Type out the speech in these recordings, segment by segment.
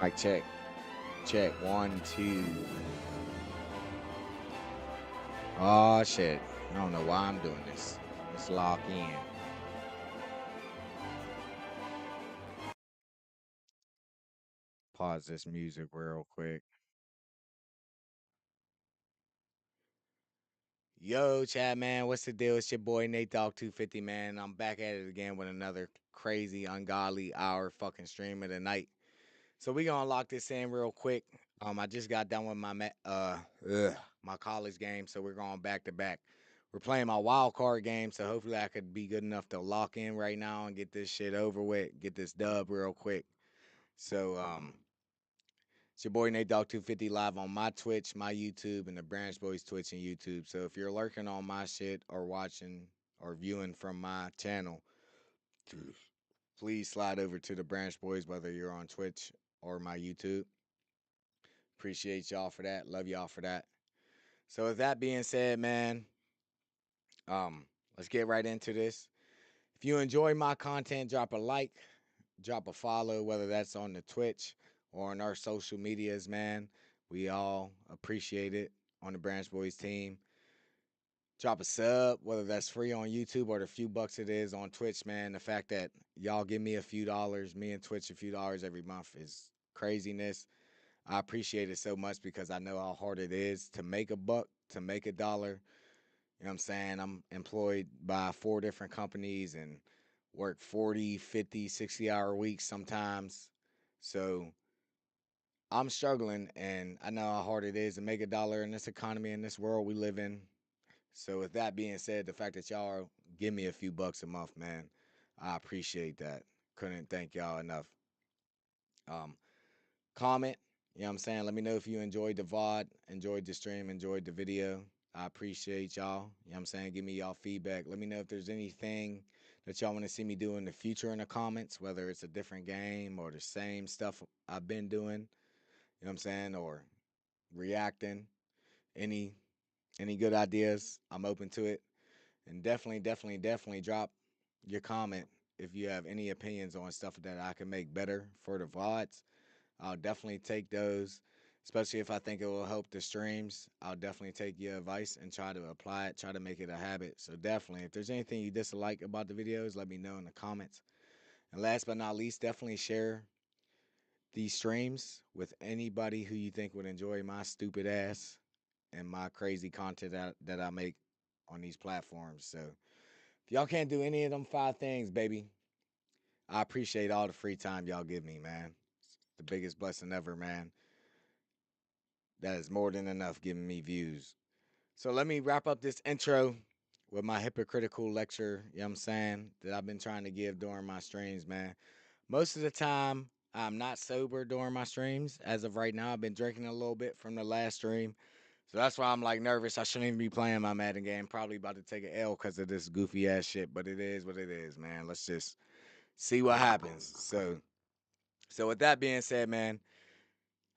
Mic check. Check. One, two. Oh shit. I don't know why I'm doing this. Let's lock in. Pause this music real quick. Yo, chat man, what's the deal? It's your boy Nate Dog 250, man. I'm back at it again with another crazy, ungodly hour fucking stream of the night. So we gonna lock this in real quick. I just got done with my college game, so we're going back to back. We're playing my wild card game, so hopefully I could be good enough to lock in right now and get this shit over with, get this dub real quick. So it's your boy Nate Dog 250 live on my Twitch, my YouTube, and the Branch Boys Twitch and YouTube. So if you're lurking on my shit or watching or viewing from my channel, please slide over to the Branch Boys, whether you're on Twitch or my YouTube. Appreciate y'all for that. Love y'all for that. So with that being said, man, um, let's get right into this. If you enjoy my content, drop a like, drop a follow, whether that's on the Twitch or on our social medias, man. We all appreciate it on the Branch Boys team. Drop a sub, whether that's free on YouTube or the few bucks it is on Twitch, man. The fact that y'all give me a few dollars, me and Twitch a few dollars every month is craziness. I appreciate it so much because I know how hard it is to make a buck, to make a dollar. You know what I'm saying? I'm employed by four different companies and work 40, 50, 60-hour weeks sometimes. So I'm struggling and I know how hard it is to make a dollar in this economy, in this world we live in. So with that being said, the fact that y'all give me a few bucks a month, man, I appreciate that. Couldn't thank y'all enough. Um, Comment, you know what I'm saying? Let me know if you enjoyed the VOD, enjoyed the stream, enjoyed the video. I appreciate y'all. You know what I'm saying? Give me y'all feedback. Let me know if there's anything that y'all want to see me do in the future in the comments, whether it's a different game or the same stuff I've been doing, you know what I'm saying? Or reacting. Any any good ideas, I'm open to it. And definitely drop your comment if you have any opinions on stuff that I can make better for the VODs. I'll definitely take those, especially if I think it will help the streams. I'll definitely take your advice and try to apply it, try to make it a habit. So definitely, if there's anything you dislike about the videos, let me know in the comments. And last but not least, definitely share these streams with anybody who you think would enjoy my stupid ass and my crazy content that I make on these platforms. So if y'all can't do any of them five things, baby, I appreciate all the free time y'all give me, man. It's the biggest blessing ever, man. That is more than enough giving me views. So let me wrap up this intro with my hypocritical lecture, you know what I'm saying, that I've been trying to give during my streams, man. Most of the time, I'm not sober during my streams. As of right now, I've been drinking a little bit from the last stream. So that's why I'm like nervous. I shouldn't even be playing my Madden game. Probably about to take an L because of this goofy ass shit, but it is what it is, man. Let's just see what happens. So with that being said, man,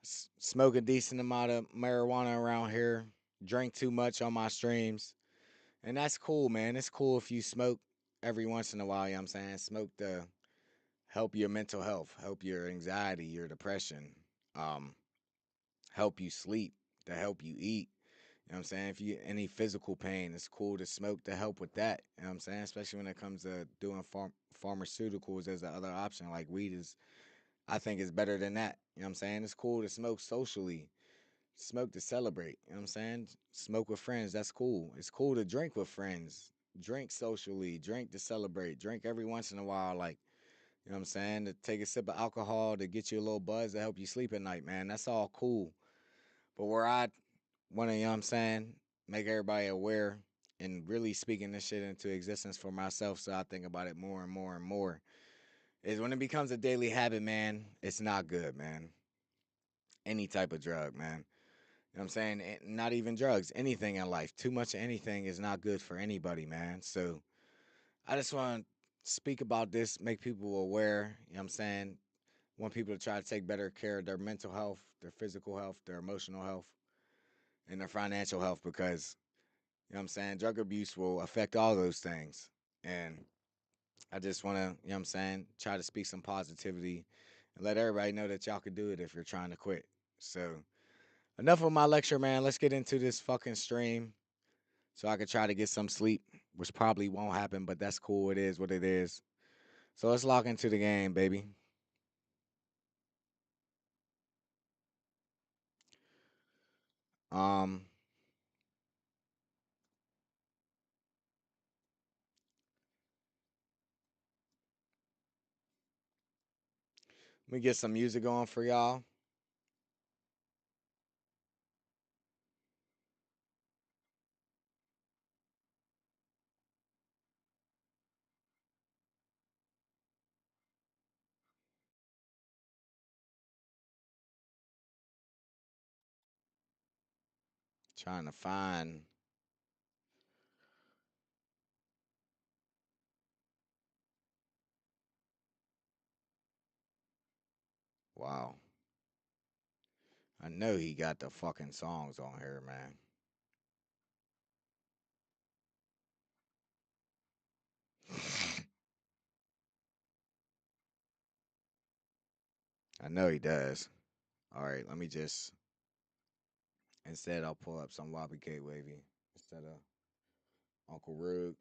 smoke a decent amount of marijuana around here, drink too much on my streams, and that's cool, man. It's cool if you smoke every once in a while, you know what I'm saying? Smoke to help your mental health, help your anxiety, your depression, um, help you sleep, to help you eat. You know what I'm saying? If you get any physical pain, it's cool to smoke to help with that. You know what I'm saying? Especially when it comes to doing pharmaceuticals as the other option. Like weed is, I think, is better than that. You know what I'm saying? It's cool to smoke socially, smoke to celebrate. You know what I'm saying? Smoke with friends. That's cool. It's cool to drink with friends. Drink socially. Drink to celebrate. Drink every once in a while. Like, you know what I'm saying? To take a sip of alcohol to get you a little buzz to help you sleep at night, man. That's all cool. But where I want to, you know what I'm saying, make everybody aware and really speaking this shit into existence for myself so I think about it more and more and more is when it becomes a daily habit, man, it's not good, man. Any type of drug, man. You know what I'm saying? Not even drugs, anything in life. Too much of anything is not good for anybody, man. So I just want to speak about this, make people aware, you know what I'm saying? Want people to try to take better care of their mental health, their physical health, their emotional health, and their financial health because, you know what I'm saying, drug abuse will affect all those things. And I just want to, you know what I'm saying, try to speak some positivity Let everybody know that y'all can do it if you're trying to quit. So, enough of my lecture, man. Let's get into this fucking stream so I can try to get some sleep, which probably won't happen, but that's cool. It is what it is. So let's lock into the game, baby. Um, Let me get some music on for y'all. Trying to find. Wow. I know he got the fucking songs on here, man. I know he does. All right, let me just. Instead, I'll pull up some Lobby K Wavy instead of Uncle Rug.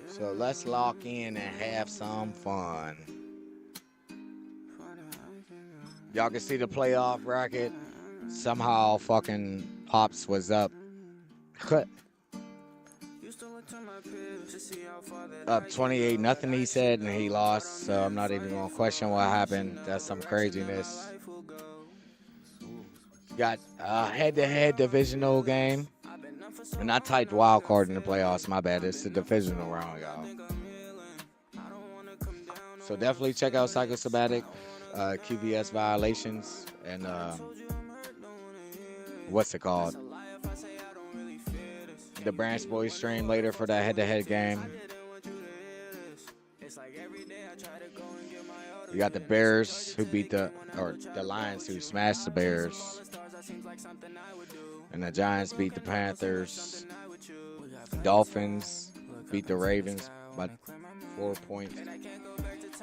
So let's lock in and have some fun. Y'all can see the playoff bracket. Somehow fucking Pops was up. Up 28-0, he said, and he lost. So I'm not even gonna question what happened. That's some craziness. Got a head-to-head divisional game. And I typed wild card in the playoffs. My bad. It's the divisional round, y'all. So definitely check out Psychosomatic, QVS Violations, and what's it called? The Branch Boys stream later for that head-to-head game. We got the Bears who beat the Lions who smashed the Bears. And the Giants beat the Panthers. Dolphins beat the Ravens by 4 points.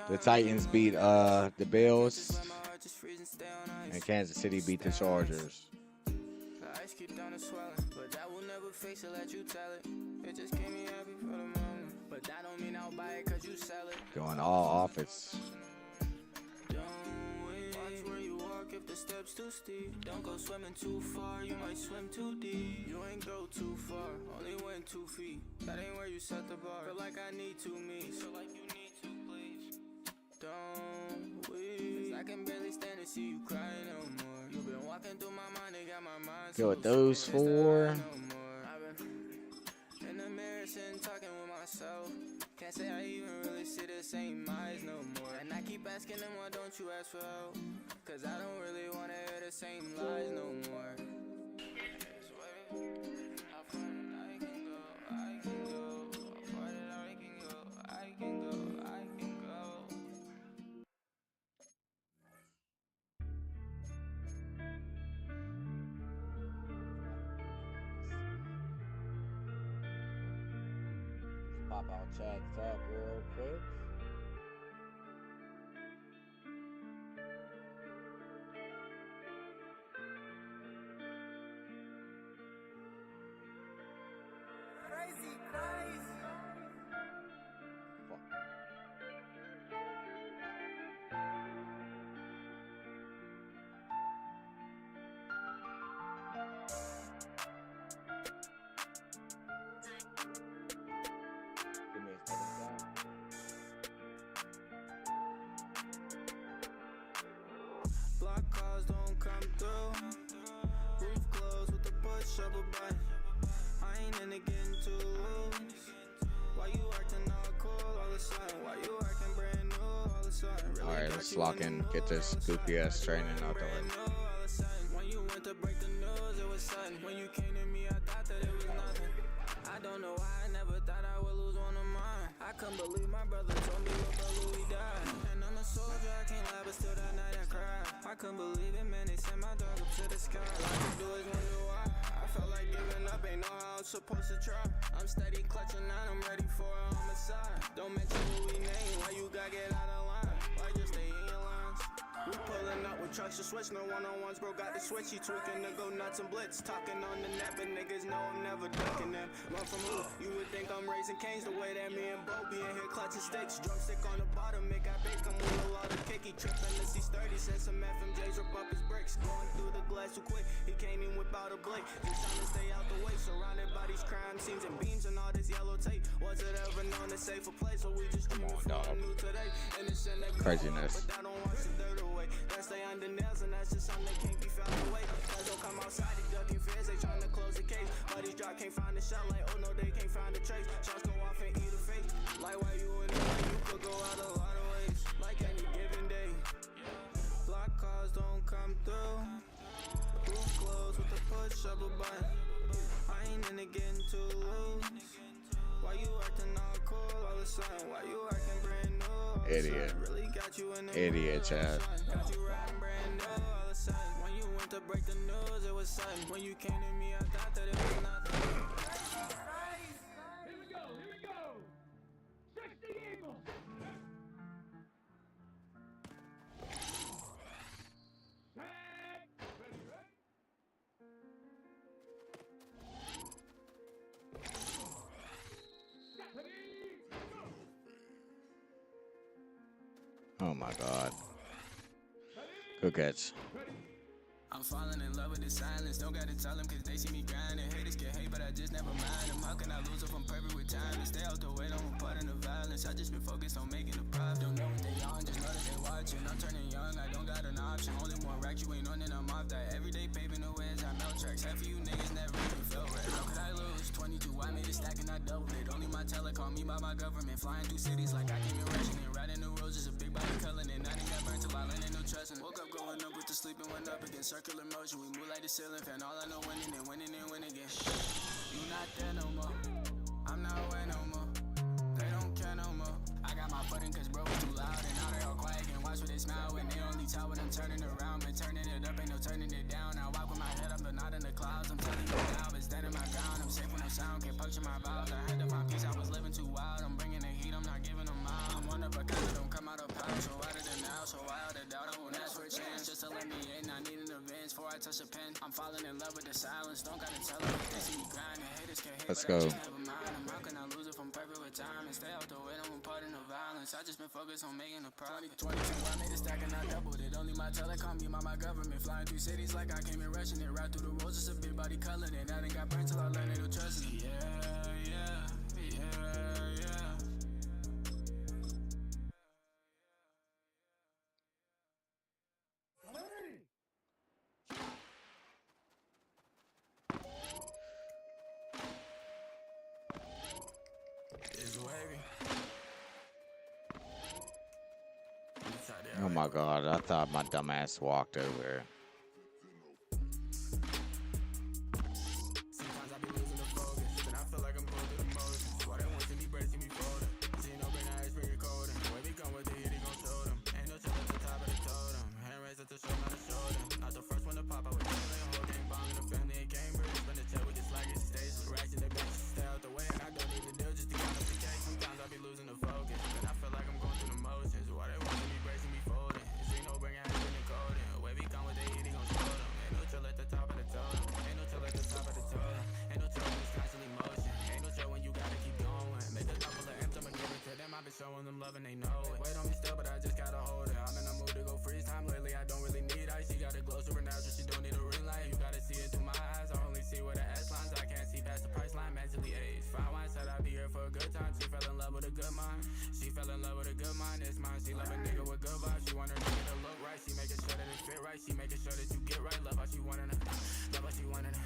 The Titans beat the Bills. And Kansas City beat the Chargers. Going all offense. If the steps too steep, don't go swimming too far, you might swim too deep. You ain't go too far, only went 2 feet. That ain't where you set the bar. Feel like I need to meet. Feel like you need to, please. Don't we? 'Cause I can barely stand to see you cry no more. You've been walking through my mind, they got my mind. Go with those 4. I've been in the mirror sitting talking with myself. Can't say I even really see the same eyes no more. And I keep asking them, why don't you ask for help? 'Cause I don't really wanna hear the same lies no more. How far I can go, I can go. How far that I can go, I can go, I can go. Pop out chats up real quick. Block calls don't come through. Roof closed with the push of a button. I ain't into getting too loose. Why you acting all cool all of a sudden? Why you acting brand new all of a sudden? Really alright, let's lock in, get this goofy ass training out the way. When you went to break the news, it was sudden. When you came to me, I thought that it was nothing. I don't know why I never thought I would lose one of mine. I couldn't believe my brother told me what brother we died. And I'm a soldier, I can't lie, but still that night I cried. I couldn't believe it, man, they sent my dog up to the sky. All I could do is wonder why. I felt like giving up, ain't know how I'm supposed to try. I'm steady clutching on, I'm ready for a homicide. Don't mention who we name, why you gotta get out of line? Why just stay in your lines? We pulling up with trucks to switch, no one-on-ones, bro, got the switch. He tweaking to go nuts and blitz, talking on the net, but niggas know I'm never ducking them. Run from who? You would think I'm raising canes the way that me and Bo be in here clutching sticks. Drumstick on the bottom, make I bake him with a lot of kick. He tripping to see 30, send some FMJs, rip up his bricks. Going through the glass too quick, he can't even whip out a blade. Just trying to stay out the way, surrounded by these crime scenes and beams and all this yellow tape. Was it ever known to safe a place, or we just dreaming for new today? Innocent that craziness. but I don't wash the dirt away. That stay under nails, and that's just something that can't be found away. Guys don't come outside, he ducking fears, they trying to close the case. Buddies drop, can't find the shell, like, oh no, they can't find the trace. Shots go off and eat a face. Like, why you in the way, you could go out a lot of ways. Like any given day. Block cars don't come through. Roof closed with the push of a button. I ain't into getting too loose. Why you acting all cool all of a sudden? Why you acting brand new? Idiot. Really got you in the Idiot, Chad. Got you riding brand new all of a sudden. When you went to break the news, it was sudden. When you came to me, I thought that it was nothing. Here we go. 60 Eagles. Oh my God. Good catch. I'm falling in love with the silence. Don't gotta tell them cause they see me grinding. Haters get hate, but I just never mind them. How can I lose if I'm perfect with time? And stay out the way, don't want part in the violence. I just been focused on making a profit. Don't know what they on, just know that they watching. I'm turning young, I don't got an option. Only one rack, you ain't on and I'm off that. Every day paving the way as I melt tracks. Half of you niggas never even felt right. How could I lose? 22, I made a stack and I doubled it. Only my teller called me by my government. Flying through cities like I came in rushing it. Riding the roads is a big body culling it. I didn't got burnt till I landed no trusting. Woke up growing up with the sleep and went up against circular motion. We move like the ceiling fan. All I know winning and winning and win again. You not there no more. I'm not away no more. They don't care no more. I got my footing cause bro was too loud. And now they all quiet and watch what they smile. When they only tell when I'm turning around. Been turning it up, ain't no turning it down. I walk with my head up but not in the clouds. I'm telling you now, been standing my ground. I'm safe when no sound, can't puncture my valves. I had to find peace, I was living too wild. I'm bringing the heat, I'm not giving them out. I'm one of a kind that don't come out of power. So out of the now, so wild the doubt. I won't ask for a chance just to let me in. I need an advance before I touch a pen. I'm falling in love with the silence. Don't gotta tell them they see me grinding. Haters can't hate, Let's but go. I just never mind them. How can I lose if I'm perfect with time? And stay out the way, don't want part in the violence. I just been focused on making a profit. 22, I made a stack and I doubled it. Only my teller called me by my government. Flying through cities like I came in rushing it. Right through the roads, it's a big body coloring it. I done got burnt till I learned they don't trust it. Yeah. Oh my God, I thought my dumb ass walked over. Sometimes I be losing the focus, but I feel like I'm going through the motions. Why they want to be bracing me for them? See, no bring eyes, bring it cold. When we come with the heat, he gon' show them. Ain't no chill at the top of the totem. Hand raised at the show, not a show them. Not the first one to pop, I was definitely a whole game bomb in the family in Cambridge. Spend the check with this like it's stage. Racks in the back, stay out the way, and I don't need the deal just to count up the cake. Sometimes I be losing the focus, but I feel like I'm going through the motions. Why they want to be bracing me for them? See, no bring eyes, bring it cold. When we come with the heat, he gon' show them. Ain't no chill at the top of the totem. Ain't no chill at the top of the totem. Ain't no chill when it's constantly motion. Ain't no chill when you gotta keep going. Make a couple of M's, I'ma give it to them. I've been showing them love and they know it. Wait on me still, but I just gotta hold it. I'm in a mood to go freeze time lately. I don't really need ice. She got a glow supernatural. She don't need a ring light. You gotta see it through my eyes. I only see where the S lines. I can't see past the price line. Mentally aged. Fine wine said I'd be here for a good time. She fell in love with a good mind. She fell in love with a good mind. It's mine. She love a nigga with good vibes. She want her nigga to look right. She making sure that it fit right. She making sure that you get right. Love how she wanted it. Love how she wanted it.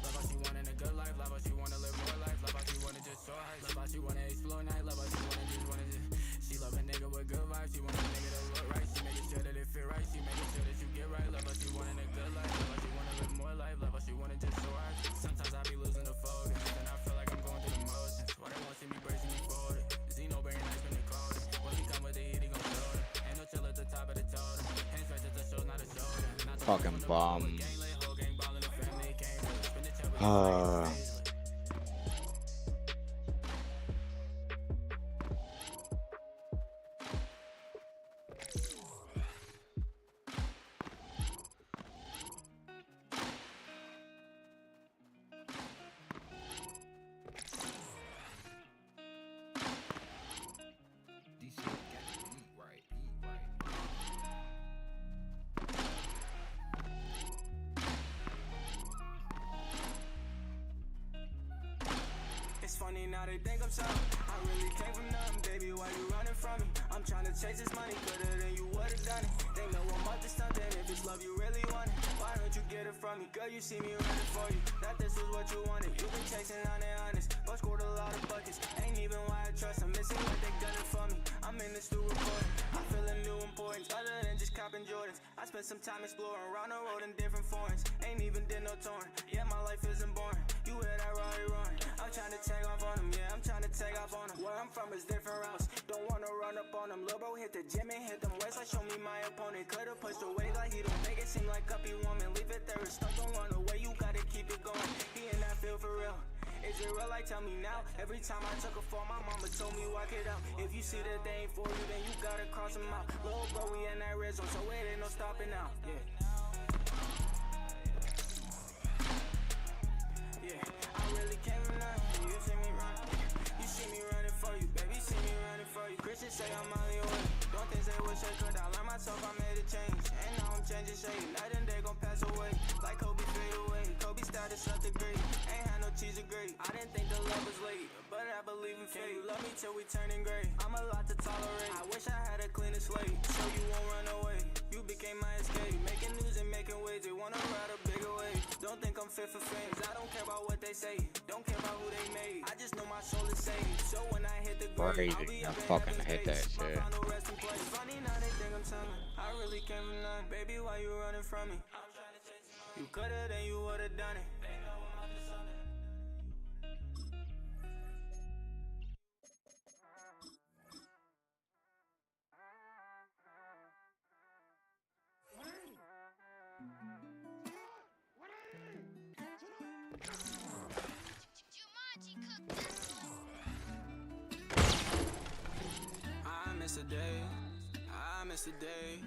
Love how she wanted a good life. Love how she wanna live more life. Love how she wanna just soar high. Love how she wanna explore night. Love how she wanna just. She love a nigga with good vibes. She want a nigga to look right. She making sure that it fit right. She making sure that you get right. Love how she wanted a good life. Love how she wanna live more life. Love how she wanna just soar high. Sometimes I be losing the focus, and I feel like I'm going through the motions. Why they want to see me bracing me for it? Zeno bringing ice when they call it. When we come with the heat, he gon' show it. Ain't no chill at the top of the totem. Hands raised at the show, not a show. Fucking bum. Uh, It's funny now they think I'm sorry. I really came from nothing, baby. Why you running from me? I'm trying to chase this money quicker than you would've done it. They know I'm up to something. If it's love you really want it, why don't you get it from me? Girl, you see me running for you. That this was what you wanted. You been chasing on it honest, but scored a lot of buckets. Ain't even why I trust. I'm missing what they done it for me. I'm in the studio recording. I feel a new importance other than just copping Jordans. I spent some time exploring around the road in different foreigns. Ain't even did no touring. Yeah, my life isn't boring. You hear that Rari roaring? I'm trying to take off on them, yeah, I'm trying to take off on them. Where I'm from is different routes, don't wanna run up on them. Lil' bro hit the gym and hit them weights like show me my opponent. Could've pushed away like he don't make it seem like uppy woman. Leave it there, it's stuck, don't run away, you gotta keep it going. He in that field for real. Is it real? Like, tell me now. Every time I took a fall, my mama told me walk it out. If you see that they ain't for you, then you gotta cross them out. Lil' bro, we in that red zone, so it ain't no stopping now. Yeah. Yeah, I really came from nothing. You see me running. You see me running for you, baby. See me running for you. Christians say I'm on the way. Don't think they wish I could. I learned myself, I made a change. And now I'm changing shade. Night and day gon' pass away. Like Kobe fade away. Kobe status up the grade. Ain't had no cheese or grade. I didn't think the love was late, but I believe in fate. You love me till we turning gray. I'm a lot to tolerate. I wish I had a cleaner slate, so you won't run away. You became my escape. Making news and making waves. They wanna ride a bigger wave. Don't think I'm fit for fame. I don't care about what they say. Don't care about who they made. I just know my soul is saved. So when I hit the grave, I'll be I up in fucking heaven's hate that gates. My shit. final resting place. Funny now they think I'm telling. I really came from nothing. Baby, why you running from me? You could've, then you would've done it. I miss a day. I miss a day.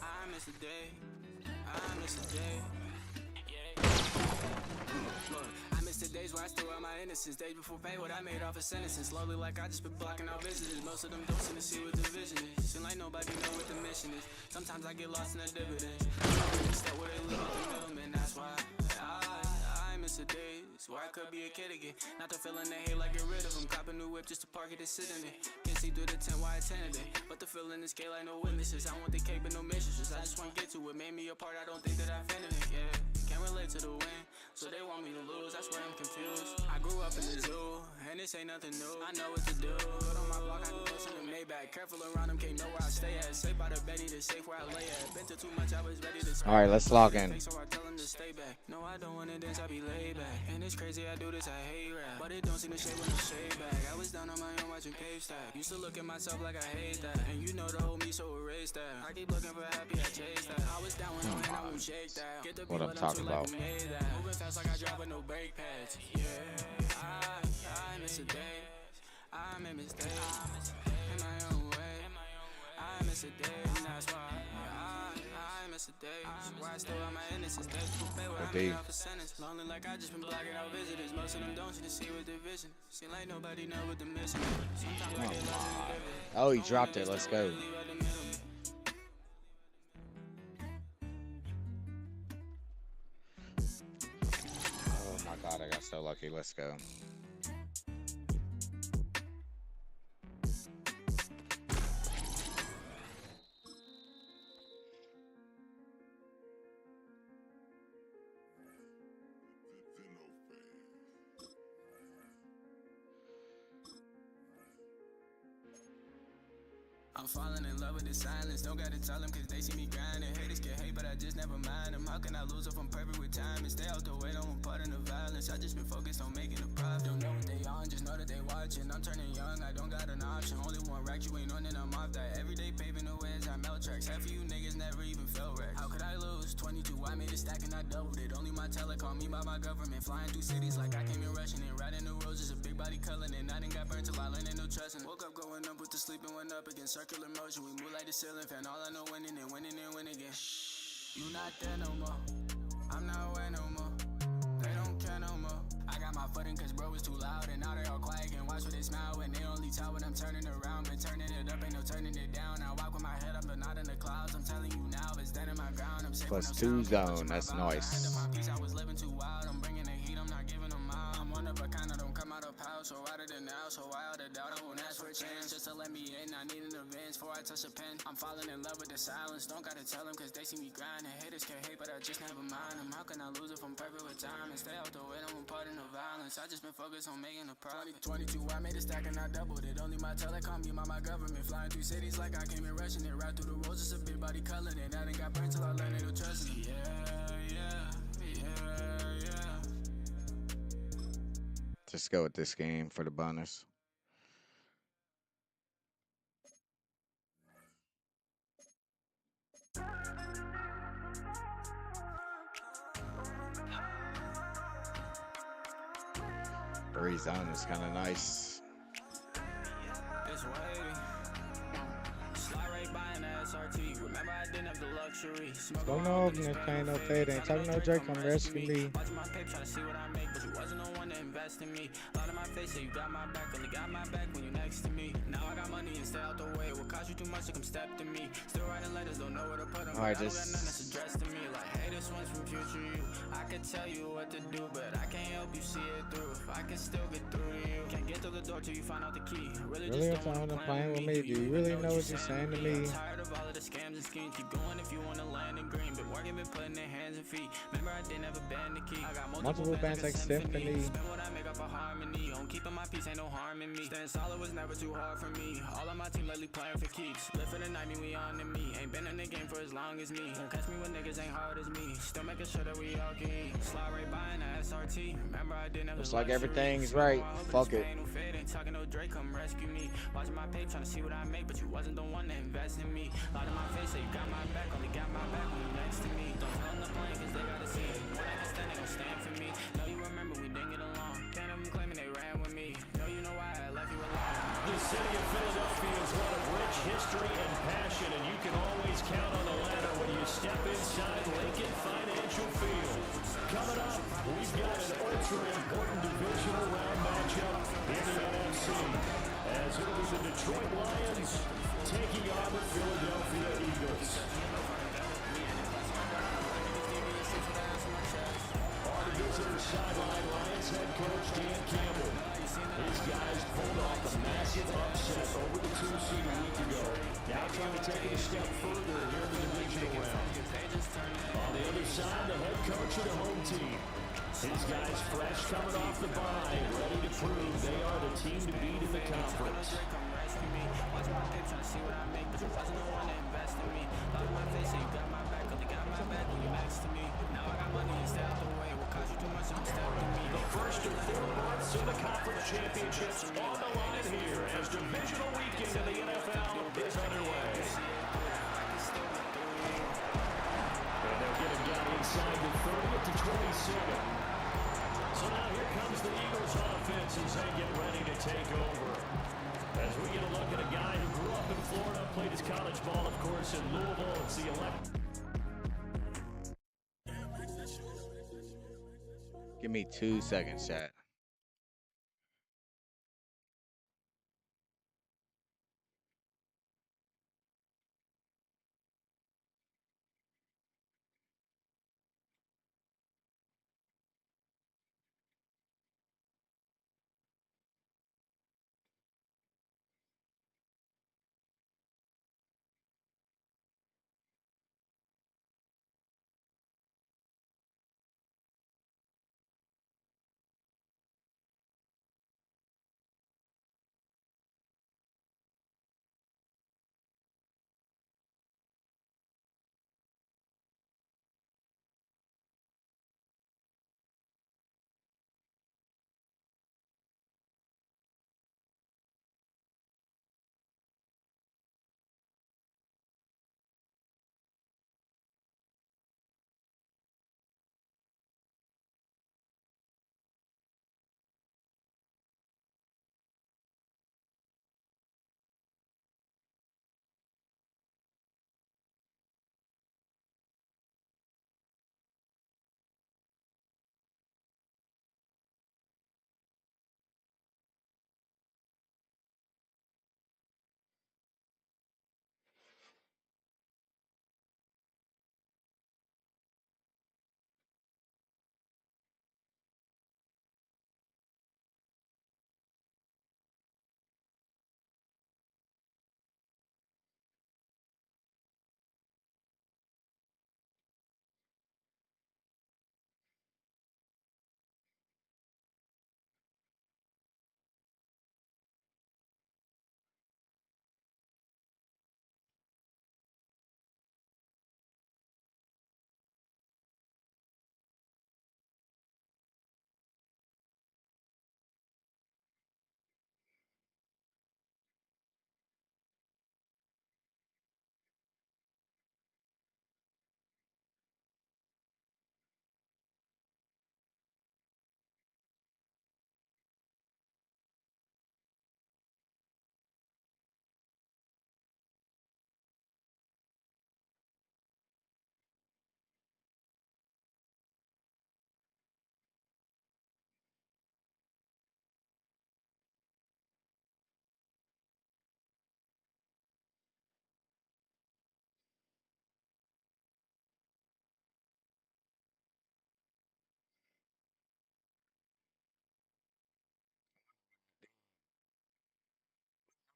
I miss a day. I miss a day. Look, I miss the days where I still have my innocence. Days before pay what I made off of sentences. Slowly like I just been blocking out visitors. Most of them don't seem to see what the vision is. Seem like nobody know what the mission is. Sometimes I get lost in the dividends. Step where they live with the middleman. That's why I miss the days where I could be a kid again. Not the feeling they hate, like get rid of them. Cop a new whip just to park it and sit in it. Can't see through the tent why I attended it. But the feeling is gay like no witnesses. I want the cake but no mistresses. I just wanna get to it. Made me a part, I don't think that I offended it. Yeah, can't relate to the win, so they want me to lose. That's why I'm confused. I grew up in the zoo, and this ain't nothing new. I know what to do. Good on my block, I can post in the Maybach. Careful around them, can't know where I stay at. Safe by the Betty, the safe where I lay at. Been to too much, I was ready to. All right, let's log in. So I tell them to stay back. No, I don't wanna dance, I be laid back. And it's crazy, I do this, I hate rap. But it don't seem to shade when I shade back. I was down on my own watching cave stack. Used to look at myself like I hate that. And you know the whole me, so erase that. I keep looking for happy, I chase that. I was down with no hand, I won't shake that. Get the What I'm talking about. Moving fast like I drive with no brake pads. Yeah, I miss a day. I made mistakes in my own way. I miss a day, and that's why I miss a day. Why I still have my innocence. Days before pay what I made off a sentence. Lonely like I just been blocking out visitors. Most of them don't seem to see with their vision. Seem like nobody know what the mission is. Sometimes I get lost in the dividends. Oh, he dropped it. Let's go. Oh my god, I got so lucky. Let's go. I'm falling in love with the silence. Don't gotta tell them cause they see me grinding. Haters can hate, but I just never mind them. How can I lose if I'm perfect with time and stay out the way? Don't want part of the violence. I just been focused on making a profit. Don't know what they on, just know that they watching. I'm turning young, I don't got an option. Only one rack, you ain't on it, I'm off that. Everyday paving the way as I melt tracks. Half of you niggas never even felt racks. How could I lose? 22, I made a stack and I doubled it. Only my teller called me by my government. Flying through cities like I came in rushing and riding the roads is a big body culling. And I done got burned till I learned ain't no trusting. Woke up going up with the sleep and went up against circular motion. We move like the ceiling fan. All I know winning and winning and win again. You not there no more. I'm not aware no more. They don't care no more. I got my footing cause bro was too loud. And now they all quiet and watch what they smile. When they only tell when I'm turning around. Been turning it up, ain't no turning it down. I walk with my head up but not in the clouds. I'm telling you now, but standing my ground. I'm safe with Plus no two sound. zone. That's I had to nice. find peace, I was living too wild. I'm bringing the heat, I'm not giving them out. I'm one of a kind, I don't come out of house. So out of the now, so wild the doubt. I won't ask for a chance just to let me in. I need an advance before I touch a pen. I'm falling in love with the silence. Don't gotta tell them cause they see me grinding. Haters can hate, but I just never mind them. How can I lose if I'm perfect with time and stay out the way? Don't want part of the violence. I just been focused on making a profit. 22, I made a stack and I doubled it. Only my telecom, me, my government. Flying through cities like I came in rushing it. Right through the roads, it's a big body colored. And I done got burned till I learned they don't trust it. Yeah. Just go with this game for the bonus. Three zone is kind of nice. It's wavy. Slide right by an SRT. Remember I didn't have the luxury. Don't know if this ain't no fade. Ain't talking no Drake. I'm resting me. Watching my paper, trying to see what I make, but you wasn't the one to invest in me. Out of my face, say you got my back, only got my back when you next to me. Now I got money and stay out the way. What cost you too much to come step to me? Still writing letters, don't know where to put them. All right, I don't got nothing that's just addressed to me. Like, hey, this one's from future you. I could tell you what to do, but I can't help you see it through. If I can still get through to you, can't get through the door till you find out the key. Really if just don't I'm wanna playing with me, do you really know what you're saying to me? I'm tired of all of the scams and schemes. Keep going if you wanna land in green. Been working, been putting their hands and feet. Remember I didn't have a band to keep. I got multiple bands like symphony. Spend what I make up a harmony. On keeping my peace, ain't no harm in me. Staying solid was never too hard for me. All of my team lately playing for keeps. Live for the night, we on to me. Ain't been in the game for as long as me. Won't catch me when niggas ain't hard as me. Still making sure that we all can eat. Slide right by in a SRT. Remember I didn't have Looks the like luxury. everything's right. Fuck it. No fade, ain't talking no Drake, come rescue me. Watching my page, trying to see what I make, but you wasn't the one to invest in me. Lot of my face, say you got my back, only got my back when you next to me. Don't tell them to play, cause they gotta see it. When I can stand, they gon' stand for me. Know you remember we didn't get along. Can't have them claiming they ran with me. Know you know why I left you alone. The city of Philadelphia is one of rich history and passion, and you can always count on the ladder when you step inside Lincoln Financial Field. Coming up, we've got an ultra-important divisional round matchup in the NFC, as it'll be the Detroit Lions taking on the Philadelphia Eagles. On the visitor's sideline, Lions head coach Dan Campbell. His guys pulled off a massive upset over the 2 seed a week ago. Now trying to take it a step further here in the divisional round. On the other side, the head coach of the home team. His guys fresh coming off the bye, ready to prove they are the team to beat in the conference. Watch my page, trying to see what I make, but you wasn't the one to invest in me. Lot of my face, say you got my back, only got my back when you next to me. Now I got money and stay out the way. What cost you too much, don't step to me. The first of 4 months of the conference championships on the line here as divisional weekend in the NFL is underway. And they'll get him down inside the 30 to 27. So now here comes the Eagles offense as they get ready to take over. As we get a look at a guy who grew up in Florida, played his college ball, of course, in Louisville. It's the Give me 2 seconds, chat.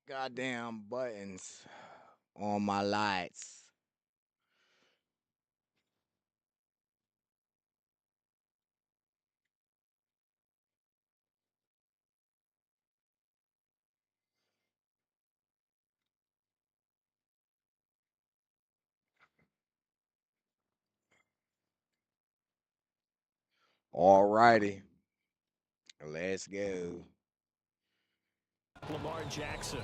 goddamn buttons on my lights. All righty. Let's go. Lamar Jackson.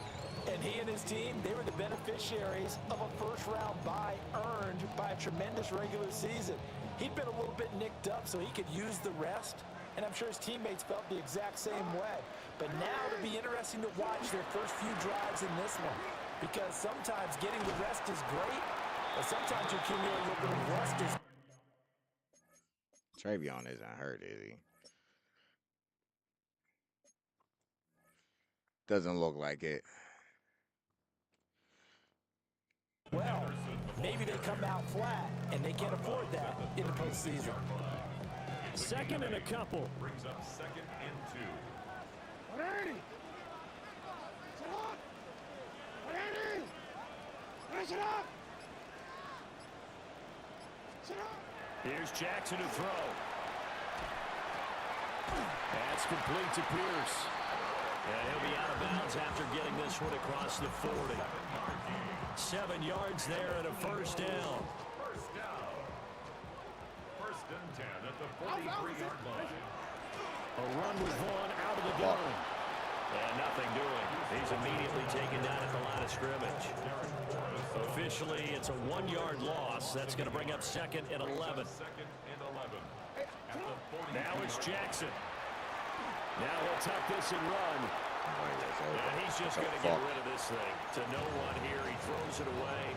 And he and his team, they were the beneficiaries of a first-round bye earned by a tremendous regular season. He'd been a little bit nicked up so he could use the rest, and I'm sure his teammates felt the exact same way. But now it'll be interesting to watch their first few drives in this one, because sometimes getting the rest is great, but sometimes you accumulate a little bit of rust is... Travion isn't hurt, is he? Doesn't look like it. Well, maybe they come out flat, and they can't afford that in the postseason. Second and a couple. Brings up 2nd and 2. Ready! Sit up! Ready! Raise it up! Sit up! Here's Jackson to throw. That's complete to Pierce. And he'll be out of bounds after getting this one across the 40. 7 yards there and a first down. First down. 1st and 10 at the 43-yard line. A run with Vaughn out of the gun. And nothing doing. He's immediately taken down at the line of scrimmage. Officially, it's a 1-yard loss. That's going to bring up 2nd and 11. 2nd and 11. At the Now it's Jackson. Now he'll tuck this and run. And he's just going to get rid of this thing. To no one here. He throws it away.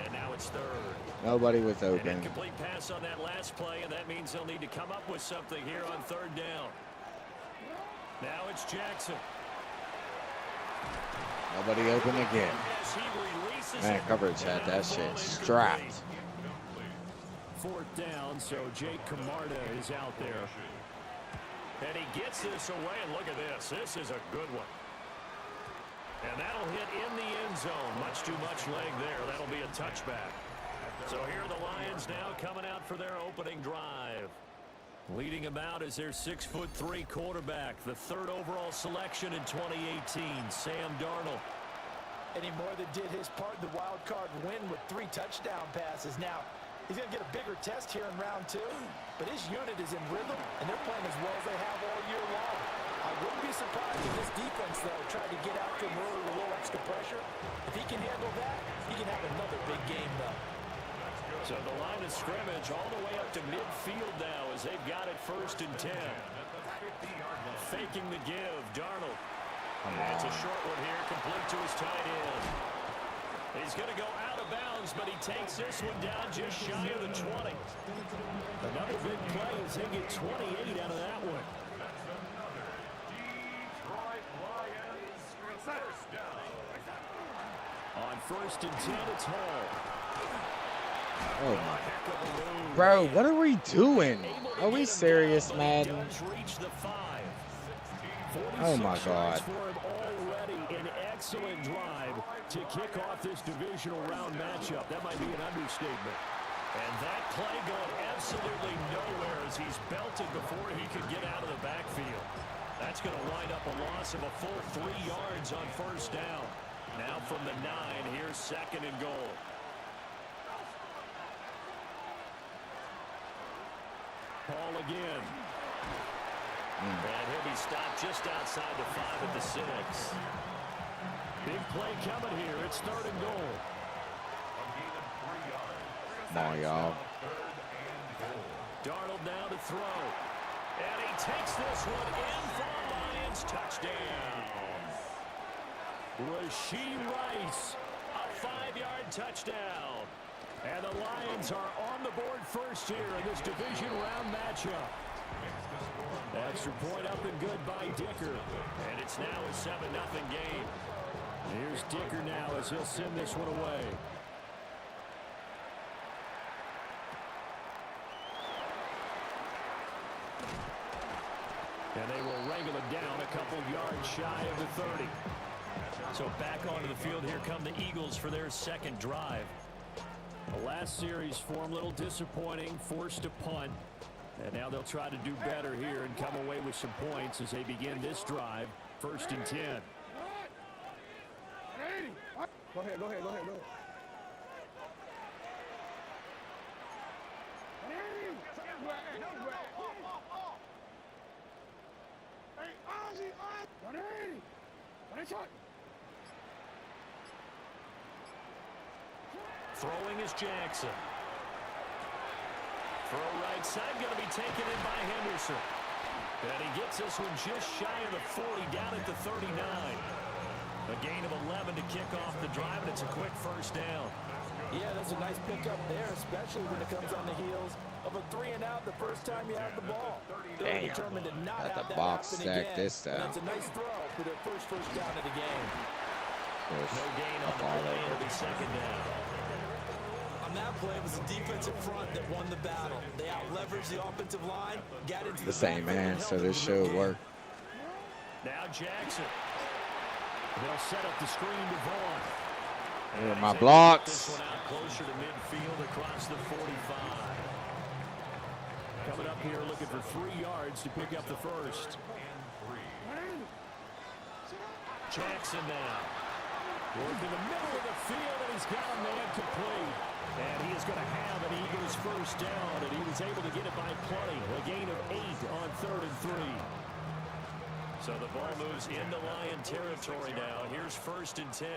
And now it's 3rd. Nobody was An open. incomplete pass on that last play, and that means they'll need to come up with something here on 3rd down. Now it's Jackson. Nobody open again. As he releases Man, it, coverage had that shit strapped. 4th down, so Jake Camarda is out there. And he gets this away, and look at this. This is a good one. And that'll hit in the end zone. Much too much leg there. That'll be a touchback. So here are the Lions now coming out for their opening drive. Leading them out is their 6'3" quarterback, the 3rd overall selection in 2018, Sam Darnold. And he more than did his part in the wild card win with 3 touchdown passes. Now, he's going to get a bigger test here in round 2, but his unit is in rhythm, and they're playing as well as they have all year long. I wouldn't be surprised if this defense, though, tried to get after him early with a little extra pressure. If he can handle that, he can have another big game, though. So the line of scrimmage all the way up to midfield now as they've got it 1st and 10. Faking the give, Darnold. It's a short one here, complete to his tight end. He's going to go out of bounds, but he takes this one down just shy of the 20. Another big play as they get 28 out of that one. Detroit Lions first down. On 1st and 10, it's Hall. Oh my. Bro, what are we doing? Are we serious, Madden? Oh my God. For him already an excellent drive to kick off this divisional round matchup. That might be an understatement. And that play going absolutely nowhere as he's belted before he could get out of the backfield. That's going to wind up a loss of a full 3 yards on 1st down. Now from the 9, here's 2nd and goal. Paul again. And he'll be stopped just outside the 5 at the 6. Big play coming here. It's 3rd and goal. Come on, y'all. Darnold now to throw. And he takes this one in for a Lions touchdown. Rashee Rice, a 5-yard touchdown. And the Lions are on the board first here in this division round matchup. Extra point up and good by Dicker. And it's now a 7-0 game. Here's Dicker now as he'll send this one away. And they will wrangle it down a couple yards shy of the 30. So back onto the field, here come the Eagles for their second drive. The last series form a little disappointing, forced to punt. And now they'll try to do better here and come away with some points as they begin this drive, 1st and 10. Go ahead. Throwing is Jackson. Throw right side, going to be taken in by Henderson. And he gets this one just shy of the 40, down at the 39. A gain of 11 to kick off the drive, and it's a quick first down. Yeah, that's a nice pickup there, especially when it comes on the heels of a 3-and-out the first time you have the ball. They're Damn. determined to not Got have the that box happen stacked again. this And time. that's a nice throw for their first down of the game. No gain on the play. It'll be second down. On that play, it was the defensive front that won the battle. They out-leveraged the offensive line, got into The same man, so this should work. Now Jackson. They'll set up the screen to Vaughn. Here are my This blocks. one out closer to midfield across the 45. Coming up here looking for 3 yards to pick up the first. Jackson now. Working the middle of the field, and he's got a man complete. And he is going to have an Eagles first down, and he was able to get it by plenty. A gain of 8 on 3rd and 3. So the ball moves into Lion territory now. Here's 1st and 10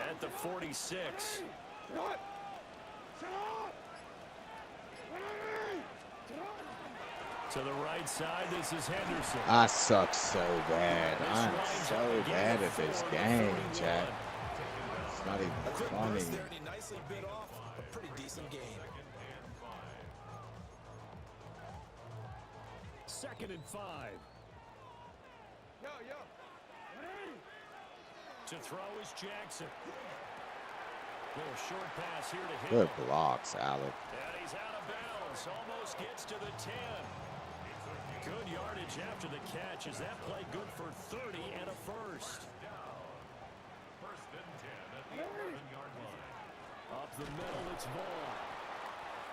at the 46. To the right side, this is Henderson. I suck so bad. I'm so bad at this game, Jack. It's not even funny. He nicely bit off a pretty decent game. 2nd and 5. To throw is Jackson. Little short pass here to Hill. Good blocks, Alec. And he's out of bounds. Almost gets to the 10. Good yardage after the catch. Is that play good for 30 and a first? 1st and 10 at the 11-yard line. Up the middle, it's Vaughn.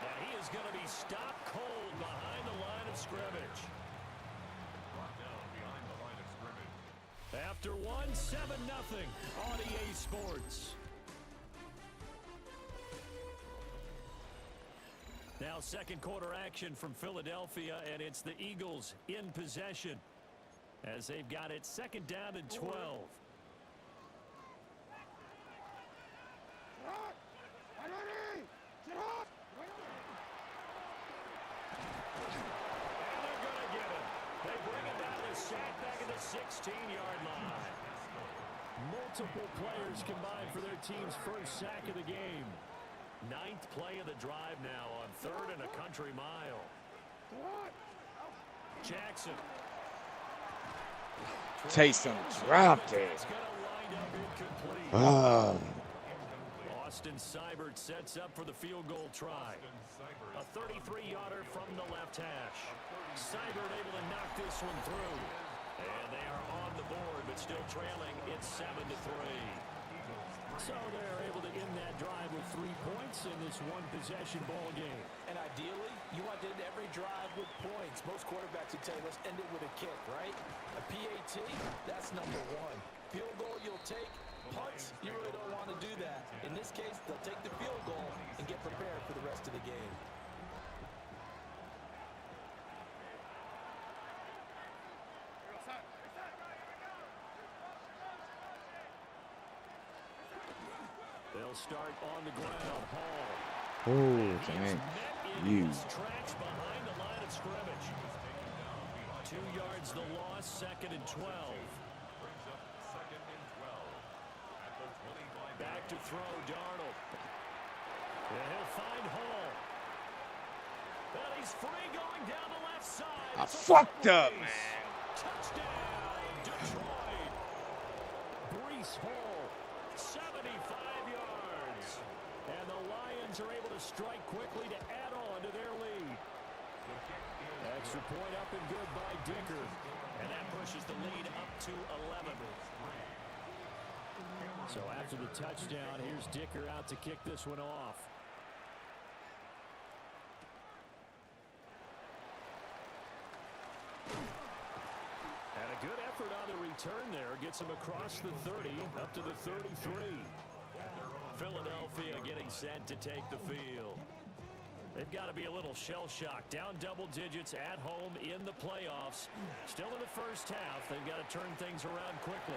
And he is going to be stopped cold behind the line of scrimmage. Brought down behind the line of scrimmage. After 7-0 on EA Sports. Now 2nd quarter action from Philadelphia, and it's the Eagles in possession as they've got it 2nd down and 12. Multiple players combined for their team's first sack of the game. 9th play of the drive now on 3rd and a country mile. Jackson. Taysom dropped it. It's going to wind up incomplete. Oh. Austin Seibert sets up for the field goal try. A 33-yarder from the left hash. Seibert able to knock this one through. And they are on the board, but still trailing. It's 7-3. So they're able to end that drive with 3 points in this one-possession ball game. And ideally, you want to end every drive with points. Most quarterbacks would say, let's end it with a kick, right? A PAT, that's number 1. Field goal you'll take. Punts, you really don't want to do that. In this case, they'll take the field goal and get prepared for the rest of the game. They'll start on the ground. Hall. Oh, dang. You. Tracks behind the line of scrimmage. 2 yards the loss, 2nd and 12. Back to throw, Darnold. And he'll find Hall. And he's free going down the left side. I fucked up, man. Touchdown, Detroit. Breece Hall, 75 yards. And the Lions are able to strike quickly to add on to their lead. Extra point up and good by Dicker. And that pushes the lead up to 11. So after the touchdown, here's Dicker out to kick this one off. And a good effort on the return there. Gets him across the 30, up to the 33. Philadelphia getting set to take the field. They've got to be a little shell-shocked. Down double digits at home in the playoffs. Still in the first half. They've got to turn things around quickly.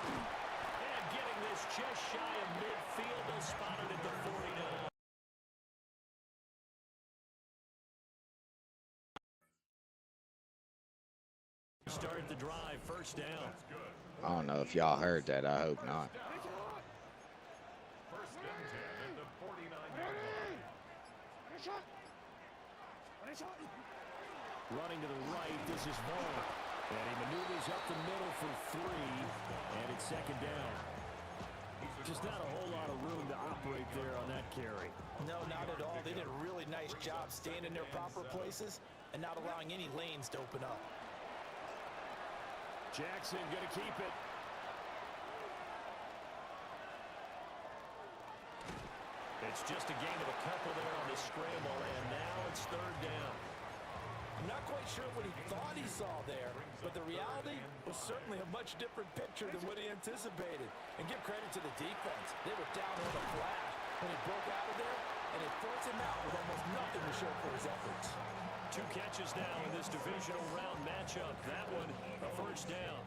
And getting this just shy of midfield. They'll spot it at the 49. Start the drive, first down. I don't know if y'all heard that. I hope not. First and 10 at the 49-yard line. Running to the right, this is Vaughn. And he maneuvers up the middle for 3, and it's second down. Just not a whole lot of room to operate there on that carry. No, not at all. They did a really nice job staying in their proper places and not allowing any lanes to open up. Jackson going to keep it. It's just a gain of a couple there on the scramble, and now it's third down. I'm not quite sure what he thought he saw there, but the reality was certainly a much different picture than what he anticipated. And give credit to the defense. They were down on the flash when he broke out of there, and it forced him out with almost nothing to show for his efforts. 2 catches now in this divisional round matchup. That one, a first down.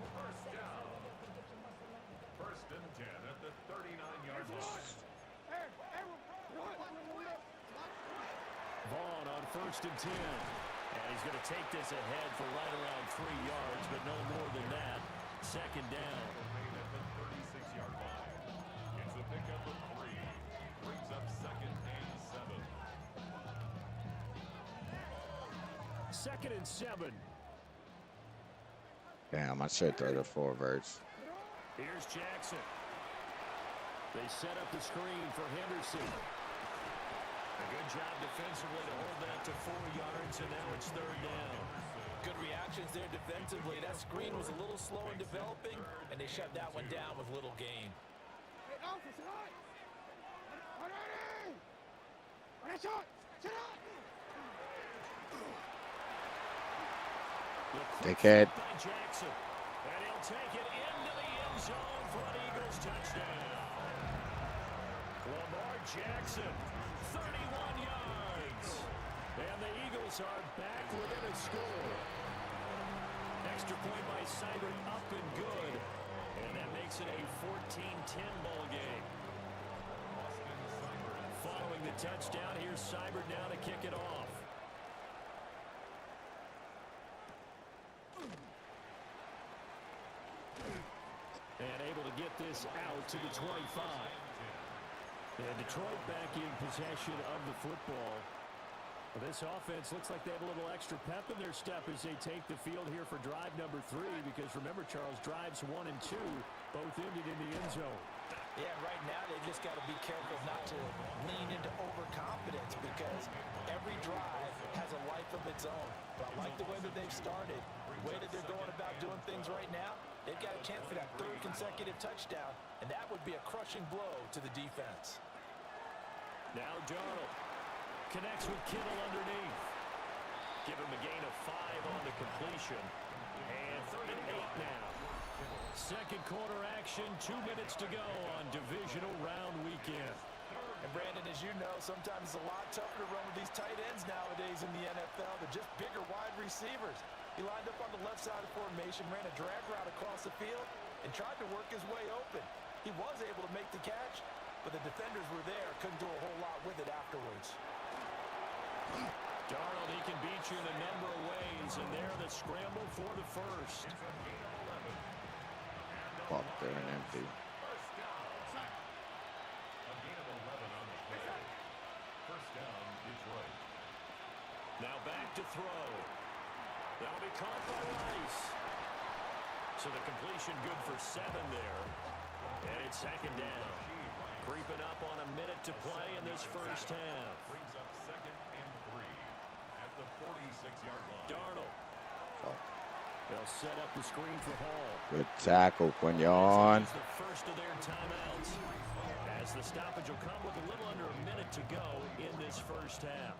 First and 10 at the 39-yard line. Vaughn on first and 10. And he's going to take this ahead for right around 3 yards, but no more than that. Second down. Remain at the 36-yard line. It's a pickup of 3. Brings up second and 7. Second and 7. Damn, I should throw the 4 verts. Here's Jackson. They set up the screen for Henderson. A good job defensively to hold that to 4 yards, and now it's third down. Good reactions there defensively. That screen was a little slow in developing, and they shut that one down with little gain. Dickhead. By Jackson, and he'll take it into the end zone for an Eagles touchdown. Lamar Jackson, 31 yards. And the Eagles are back within a score. Extra point by Seibert up and good. And that makes it a 14-10 ball game. Following the touchdown, here's Seibert now to kick it off. And able to get this out to the 25. And Detroit back in possession of the football. Well, this offense looks like they have a little extra pep in their step as they take the field here for drive number 3. Because remember, Charles, drives 1 and 2 both ended in the end zone. Yeah, right now they just got to be careful not to lean into overconfidence because every drive has a life of its own. But I like the way that they've started, the way that they're going about doing things right now. They've got a chance for that 3rd consecutive touchdown, and that would be a crushing blow to the defense. Now Darnold connects with Kittle underneath. Give him a gain of 5 on the completion. And 3rd and 8 now. Second quarter action, 2 minutes to go on divisional round weekend. And Brandon, as you know, sometimes it's a lot tougher to run with these tight ends nowadays in the NFL. They're just bigger wide receivers. He lined up on the left side of formation, ran a drag route across the field, and tried to work his way open. He was able to make the catch, but the defenders were there, couldn't do a whole lot with it afterwards. Darnold, he can beat you in a number of ways, and there the scramble for the first. Fuck, they're an empty. First down. A gain of 11 on the play. First down, Detroit. Now back to throw. That'll be caught by Rice. So the completion good for 7 there. And it's second down. Creeping up on a minute to play in this first half. Brings up second and 3 at the 46-yard line. Darnold. Fuck. They'll set up the screen for Hall. Good tackle, Quignon. The first of their timeouts, as the stoppage will come with a little under a minute to go in this first half.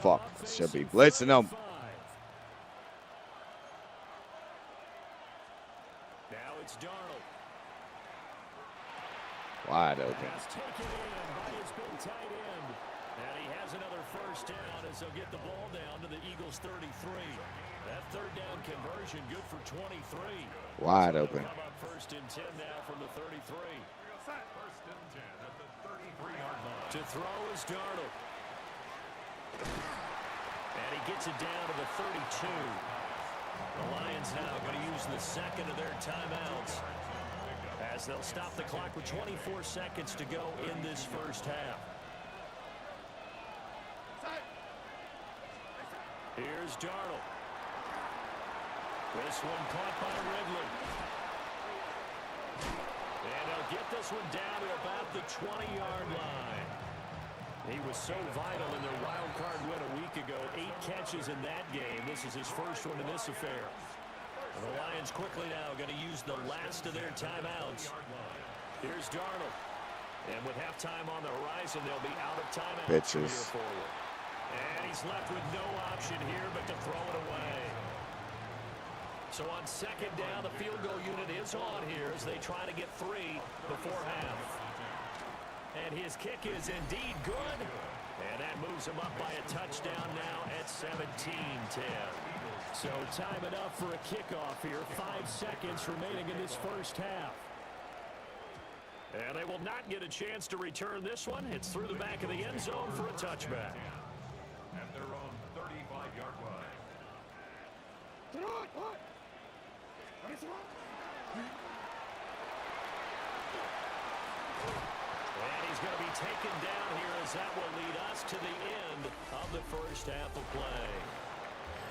Fuck, should be blitzing them. Now it's Darnold. Wide open. Pass taken in by his big tight end. And he has another first down as they'll get the ball down to the Eagles' 33. That third down conversion good for 23. Wide open. Come up first and 10 now from the 33. First and 10 at the 33-yard line. To throw is Darnold. And he gets it down to the 32. The Lions now going to use the second of their timeouts as they'll stop the clock with 24 seconds to go in this first half. Here's Darnold. This one caught by Ridley. And they'll get this one down to about the 20-yard line. He was so vital in their wild card win a week ago. 8 catches in that game. This is his first one in this affair. And the Lions quickly now going to use the last of their timeouts. Here's Darnold. And with halftime on the horizon, they'll be out of timeouts. Pitches. And he's left with no option here but to throw it away. So on second down, the field goal unit is on here as they try to get 3 before half. And his kick is indeed good. And that moves him up by a touchdown now at 17-10. So time enough for a kickoff here. 5 seconds remaining in this first half. And they will not get a chance to return this one. It's through the back of the end zone for a touchback. At their own 35-yard line. And he's going to be taken down here as that will lead us to the end of the first half of play.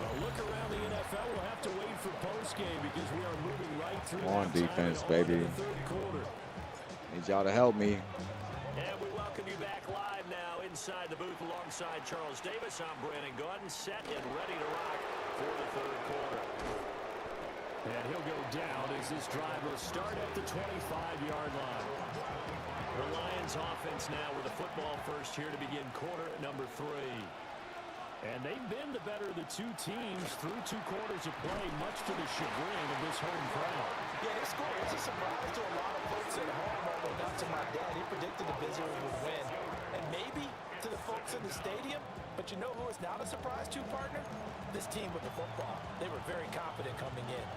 A look around the NFL, we'll have to wait for postgame because we are moving right through. Come on, defense, baby. baby. Third quarter. Need y'all to help me. And we welcome you back live now inside the booth alongside Charles Davis. I'm Brandon Gordon, set and ready to rock for the third quarter. And he'll go down as this drive will start at the 25-yard line. The Lions offense now with the football first here to begin quarter number 3. And they've been the better of the two teams through 2 quarters of play, much to the chagrin of this home crowd. Yeah, this score was a surprise to a lot of folks at home, although not to my dad. He predicted the Visitors would win. And maybe to the folks in the stadium, but you know who is not a surprise to, partner? This team with the football. They were very confident coming in.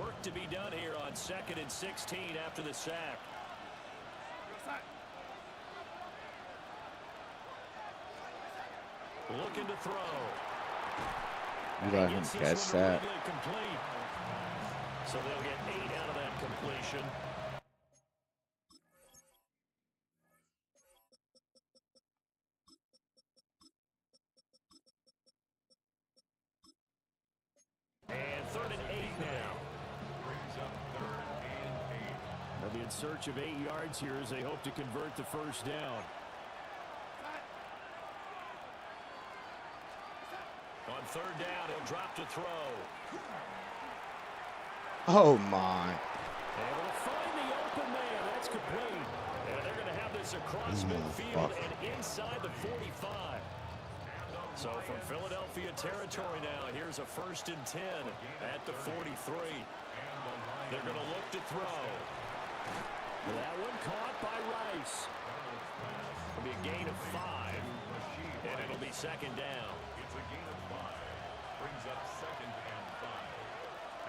Work to be done here on 2nd and 16 after the sack. Looking to throw. You let him catch that. Complete. So they'll get 8 out of that completion. And 3rd and 8 now. Brings up 3rd and 8. They'll be in search of 8 yards here as they hope to convert the first down. On 3rd down, he'll drop to throw. Oh, my. Able to find the open man. That's complete. And they're going to have this across midfield and inside the 45. So from Philadelphia territory now, here's a 1st and 10 at the 43. They're going to look to throw. That one caught by Rice. It'll be a gain of 5, and it'll be 2nd down. It's a gain of 5. Brings up 2nd and 5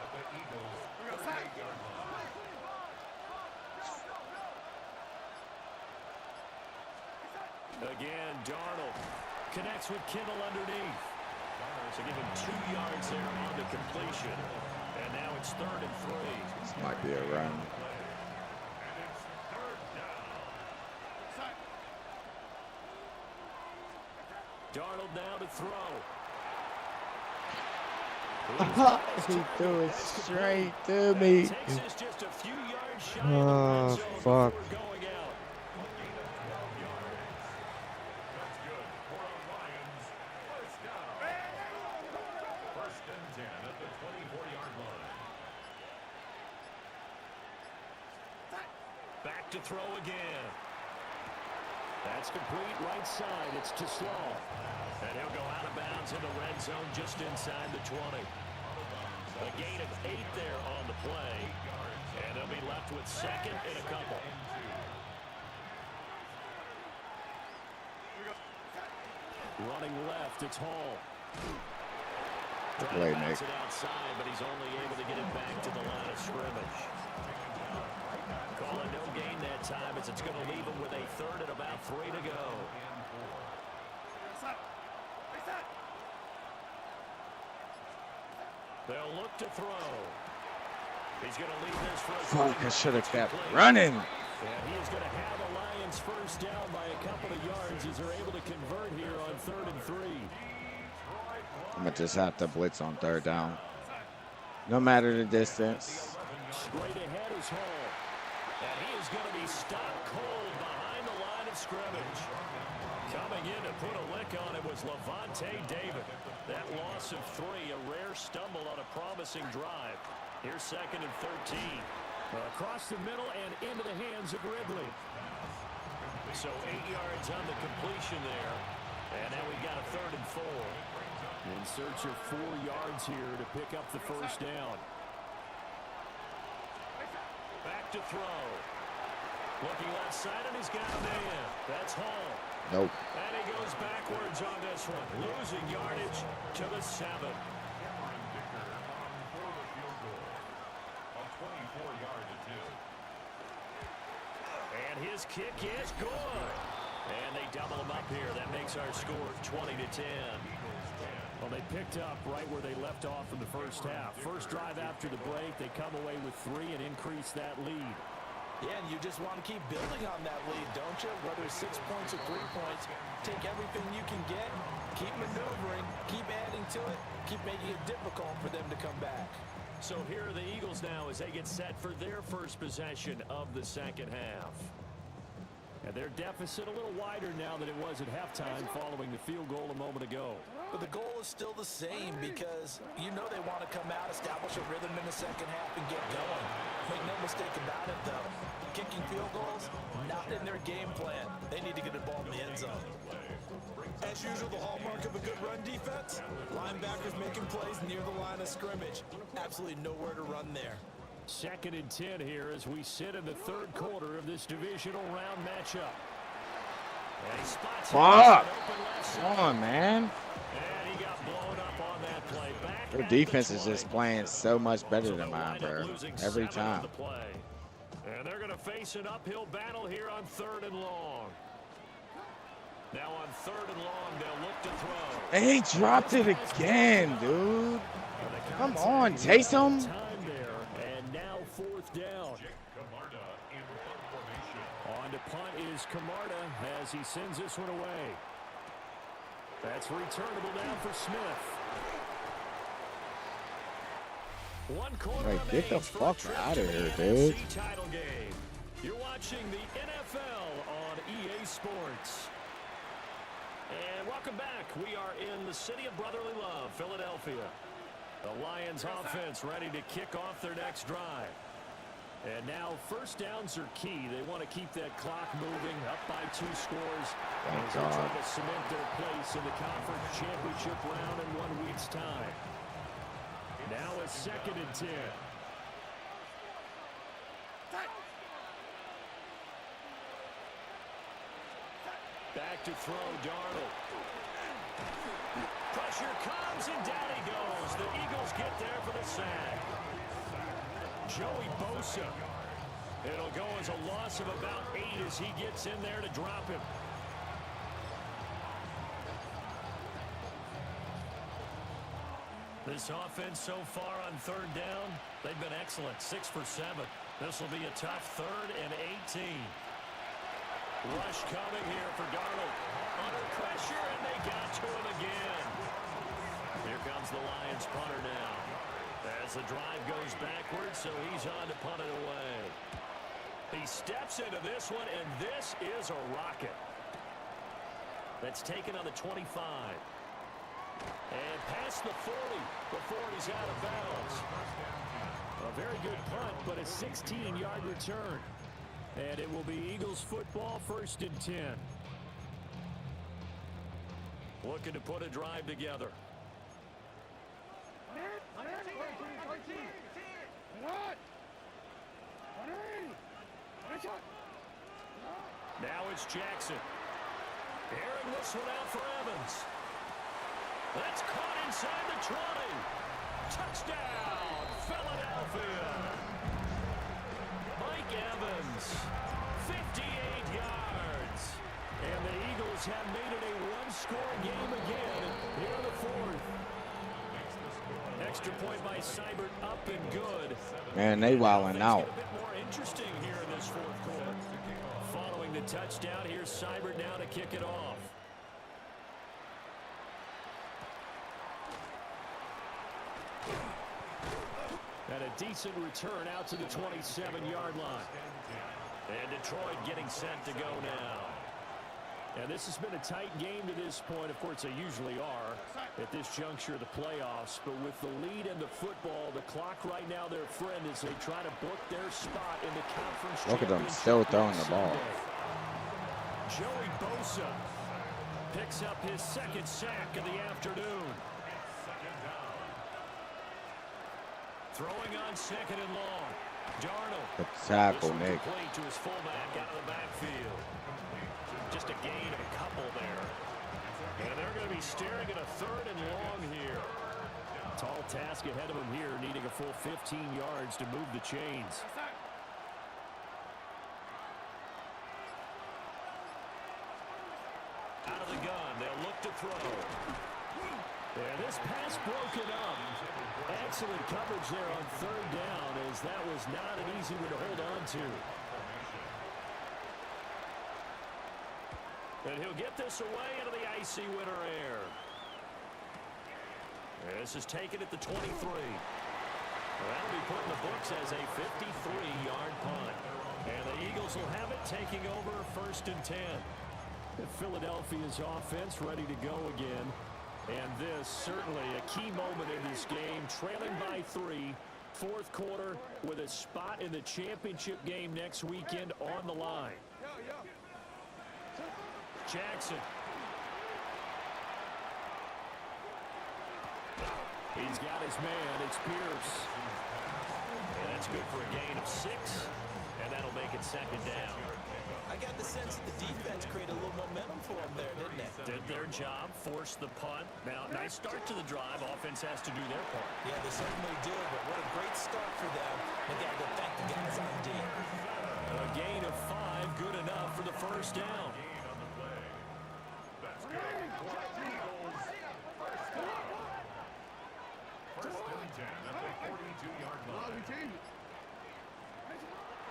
at the Eagles' 38-yard line. Again, Darnold connects with Kittle underneath. So give him 2 yards there on the completion. And now it's 3rd and 3. This might be a run. And it's 3rd down. Darnold now to throw. He threw it straight to me. Takes us just a few yards shy of the Oh, red zone fuck. before going out. Gain of 12 yards. That's good for a Lions first down. to throw again. That's complete right side. It's to Slow. And he'll go out of bounds in the red zone just inside the 20. A gain of 8 there on the play. And they'll be left with second and a couple. Running left, it's Hall. Play, Nick. It outside, but he's only able to get it back to the line of scrimmage. Call it no gain that time as it's going to leave him with a third and about 3 to go. They'll look to throw. He's going to leave this for a Fuck, I should have kept running. And he is going to have the Lions first down by a couple of yards as they're able to convert here on 3rd and 3. I'm going to just have to blitz on 3rd down. No matter the distance. Straight ahead is Hall. And he is going to be stopped cold behind the line of scrimmage. Coming in to put a lick on it was Levante David. That loss of 3, a rare stumble on a promising drive. Here's 2nd and 13. Across the middle and into the hands of Ridley. So 8 yards on the completion there. And now we've got a 3rd and 4. In search of 4 yards here to pick up the first down. Back to throw. Looking left side and he's got a man. That's Hall. Nope. And he goes backwards on this one. Losing yardage to the 7. And his kick is good. And they double him up here. That makes our score 20-10. Well, they picked up right where they left off in the first half. First drive after the break, they come away with 3 and increase that lead. Yeah, and you just want to keep building on that lead, don't you? Whether it's 6 points or 3 points, take everything you can get, keep maneuvering, keep adding to it, keep making it difficult for them to come back. So here are the Eagles now as they get set for their first possession of the second half. And their deficit a little wider now than it was at halftime following the field goal a moment ago. But the goal is still the same because you know they want to come out, establish a rhythm in the second half, and get going. Make no mistake about it, though. Kicking field goals, not in their game plan. They need to get the ball in the end zone. As usual, the hallmark of a good run defense, linebackers making plays near the line of scrimmage. Absolutely nowhere to run there. 2nd and 10 here as we sit in the 3rd quarter of this divisional round matchup. And he spots Fuck! Come on, man. and he got blown up on that play. Back Their at defense the is 20. just playing so much better So than they'll mine, wind up bro. losing Every 7 on time. the play. And they're going to face an uphill battle here on 3rd and long. Now on 3rd and long, they'll look to throw. And he dropped it again, dude. Come on, Taysom. Time there, and now 4th down. On to punt is Camarda as he sends this one away. That's returnable now for Smith. One quarter Like, get the remains for a fuck trip outta to the here, NFC dude. title game. You're watching the NFL on EA Sports. And welcome back. We are in the city of brotherly love, Philadelphia. The Lions offense ready to kick off their next drive. And now first downs are key. They want to keep that clock moving up by 2 scores Thank as they try God. to cement their place in the conference championship round in 1 week's time. Now a 2nd and 10. Back to throw, Darnold. Pressure comes and down he goes. The Eagles get there for the sack. Joey Bosa. It'll go as a loss of about 8 as he gets in there to drop him. This offense so far on 3rd down, they've been excellent. 6 for 7. This will be a tough 3rd and 18. Rush coming here for Darnold. Under pressure, and they got to him again. Here comes the Lions punter now. As the drive goes backwards, so he's on to punt it away. He steps into this one, and this is a rocket. That's taken on the 25. And past the 40 before he's out of bounds. A very good punt, but a 16-yard return. And it will be Eagles football, 1st and 10. Looking to put a drive together. Now it's Jackson. Airing this one out for Evans. That's caught inside the 20. Touchdown, Philadelphia. Mike Evans, 58 yards. And the Eagles have made it a one-score game again here in the 4th. Extra point by Seibert, up and good. Man, they wilding out. A bit more interesting here in this 4th quarter. Following the touchdown, here's Seibert now to kick it off. And a decent return out to the 27-yard line. And Detroit getting set to go now. And this has been a tight game to this point. Of course, they usually are at this juncture of the playoffs. But with the lead in the football, the clock right now, their friend, as they try to book their spot in the conference championship. Look at them still throwing the ball. Joey Bosa picks up his 2nd sack of the afternoon. Throwing on 2nd and long. Darnold. Good tackle, Nick. Complete to his fullback out of the backfield. Just a gain of a couple there. And they're going to be staring at a 3rd and long here. Tall task ahead of him here, needing a full 15 yards to move the chains. Out of the gun, they'll look to throw. And this pass broken up. Excellent coverage there on 3rd down, as that was not an easy one to hold on to. And he'll get this away into the icy winter air. This is taken at the 23. That'll be put in the books as a 53-yard punt. And the Eagles will have it, taking over 1st and 10. Philadelphia's offense ready to go again. And this certainly a key moment in this game, trailing by 3, 4th quarter, with a spot in the championship game next weekend on the line. Jackson. He's got his man. It's Pierce. And that's good for a gain of 6. And that'll make it 2nd down. I got the sense that the defense created a little momentum for them there, didn't they? Did their job, forced the punt. Now, nice start to the drive. Offense has to do their part. Yeah, they certainly do, but what a great start for them. They got to thank the guys on D. A gain of 5, good enough for the 1st down.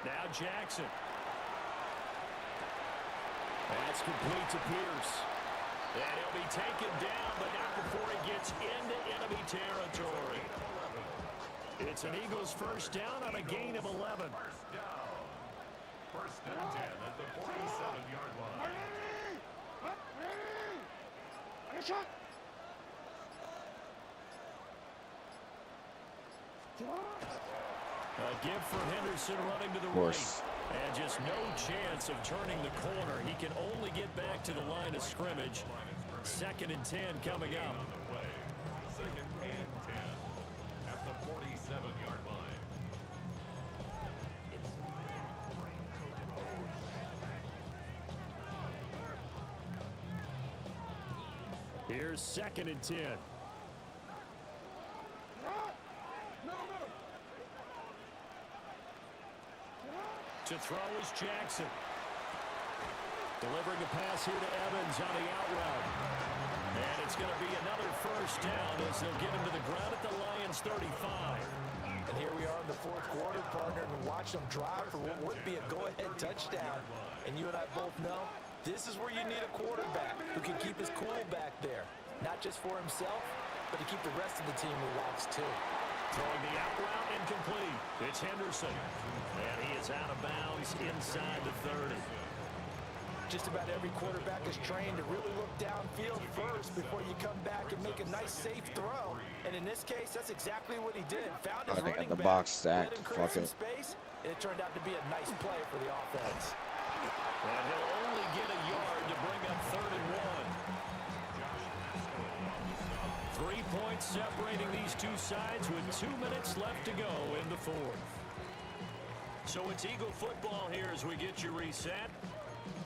Now Jackson. That's complete to Pierce. And he'll be taken down, but not before he gets into enemy territory. It's an Eagles 1st down on a gain of 11. 1st and 10 at the 47-yard line. A give for Henderson running to the right. And just no chance of turning the corner. He can only get back to the line of scrimmage. 2nd and 10 coming up. 2nd and 10 at the 47-yard line. Here's 2nd and 10. To throw is Jackson. Delivering a pass here to Evans on the out route. And it's going to be another 1st down as they'll get him to the ground at the Lions 35. And here we are in the 4th quarter, partner, and watch them drive for what would be a go-ahead touchdown. And you and I both know this is where you need a quarterback who can keep his cool back there. Not just for himself, but to keep the rest of the team relaxed too. Throwing the out route incomplete. It's Henderson. And he is out of bounds inside the 30. Just about every quarterback is trained to really look downfield first before you come back and make a nice, safe throw. And in this case, that's exactly what he did. Found his Oh, they got running the back, box let stacked. him create Fuck some it. space, and it turned out to be a nice play for the offense. And he'll only get a yard to bring up 3rd and 1. 3 points separating these two sides with 2 minutes left to go in the 4th. So it's Eagle football here as we get you reset.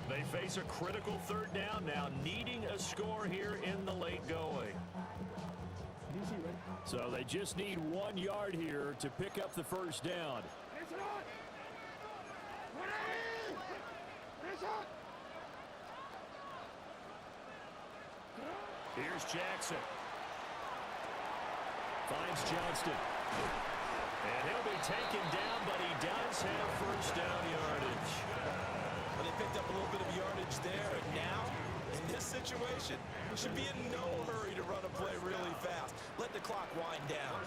They face a critical 3rd down now, needing a score here in the late going. So they just need 1 yard here to pick up the 1st down. Here's Jackson. Finds Johnston. And he'll be taken down, but he does have 1st down yardage. Well, they picked up a little bit of yardage there. And now, in this situation, we should be in no hurry to run a play really fast. Let the clock wind down.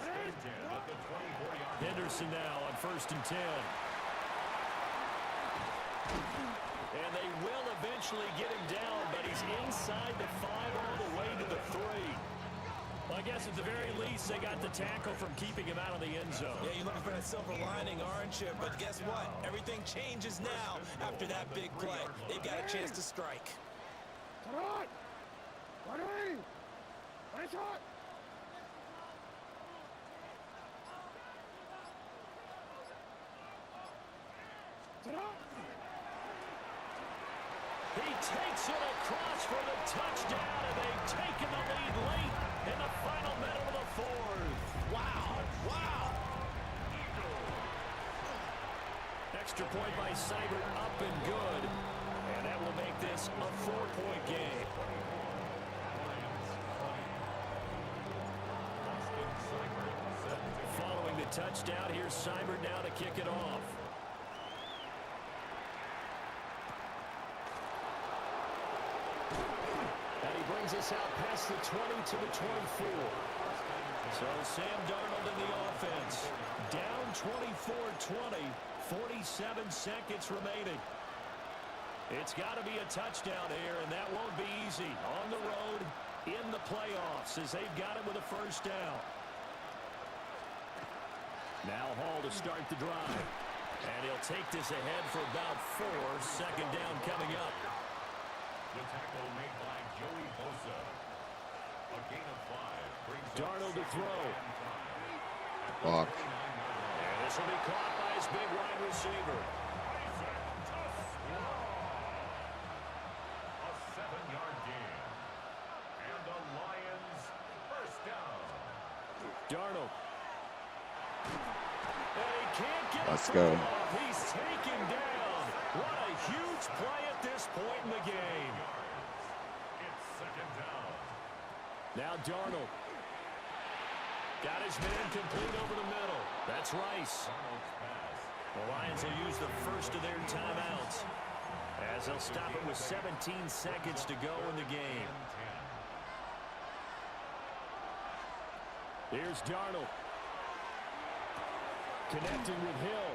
Henderson now on 1st and 10. And they will eventually get him down, but he's inside the 5 all the way to the 3. Well, I guess at the very least, they got the tackle from keeping him out of the end zone. Yeah, you're looking for that silver lining, aren't you? But guess what? Everything changes now after that big play. They've got a chance to strike. He takes it across for the touchdown, and they've taken the lead late in the final minute of the 4th. Wow. Wow. Extra point by Seibert, up and good. And that will make this a 4-point game. Following the touchdown, here's Seibert now to kick it off. And he brings us out past the 20 to the 24. So Sam Darnold in the offense. Down 24-20, 47 seconds remaining. It's got to be a touchdown here, and that won't be easy. On the road, in the playoffs, as they've got it with a 1st down. Now Hall to start the drive. And he'll take this ahead for about 4. 2nd down coming up. The tackle made by Joey Bosa. A gain of 5 brings Darnold to throw. Fuck. And this will be caught by his big wide receiver. a 7-yard gain. And the Lions 1st down. Darnold. And he can't get Let's a go. throw off. He's taken down. What a huge play at this point in the game. It's 2nd down. Now Darnold. Got his man complete over the middle. That's Rice. Darnold's pass. The Lions will use the first of their timeouts, as they'll stop it with 17 seconds to go in the game. Here's Darnold. Connecting with Hill.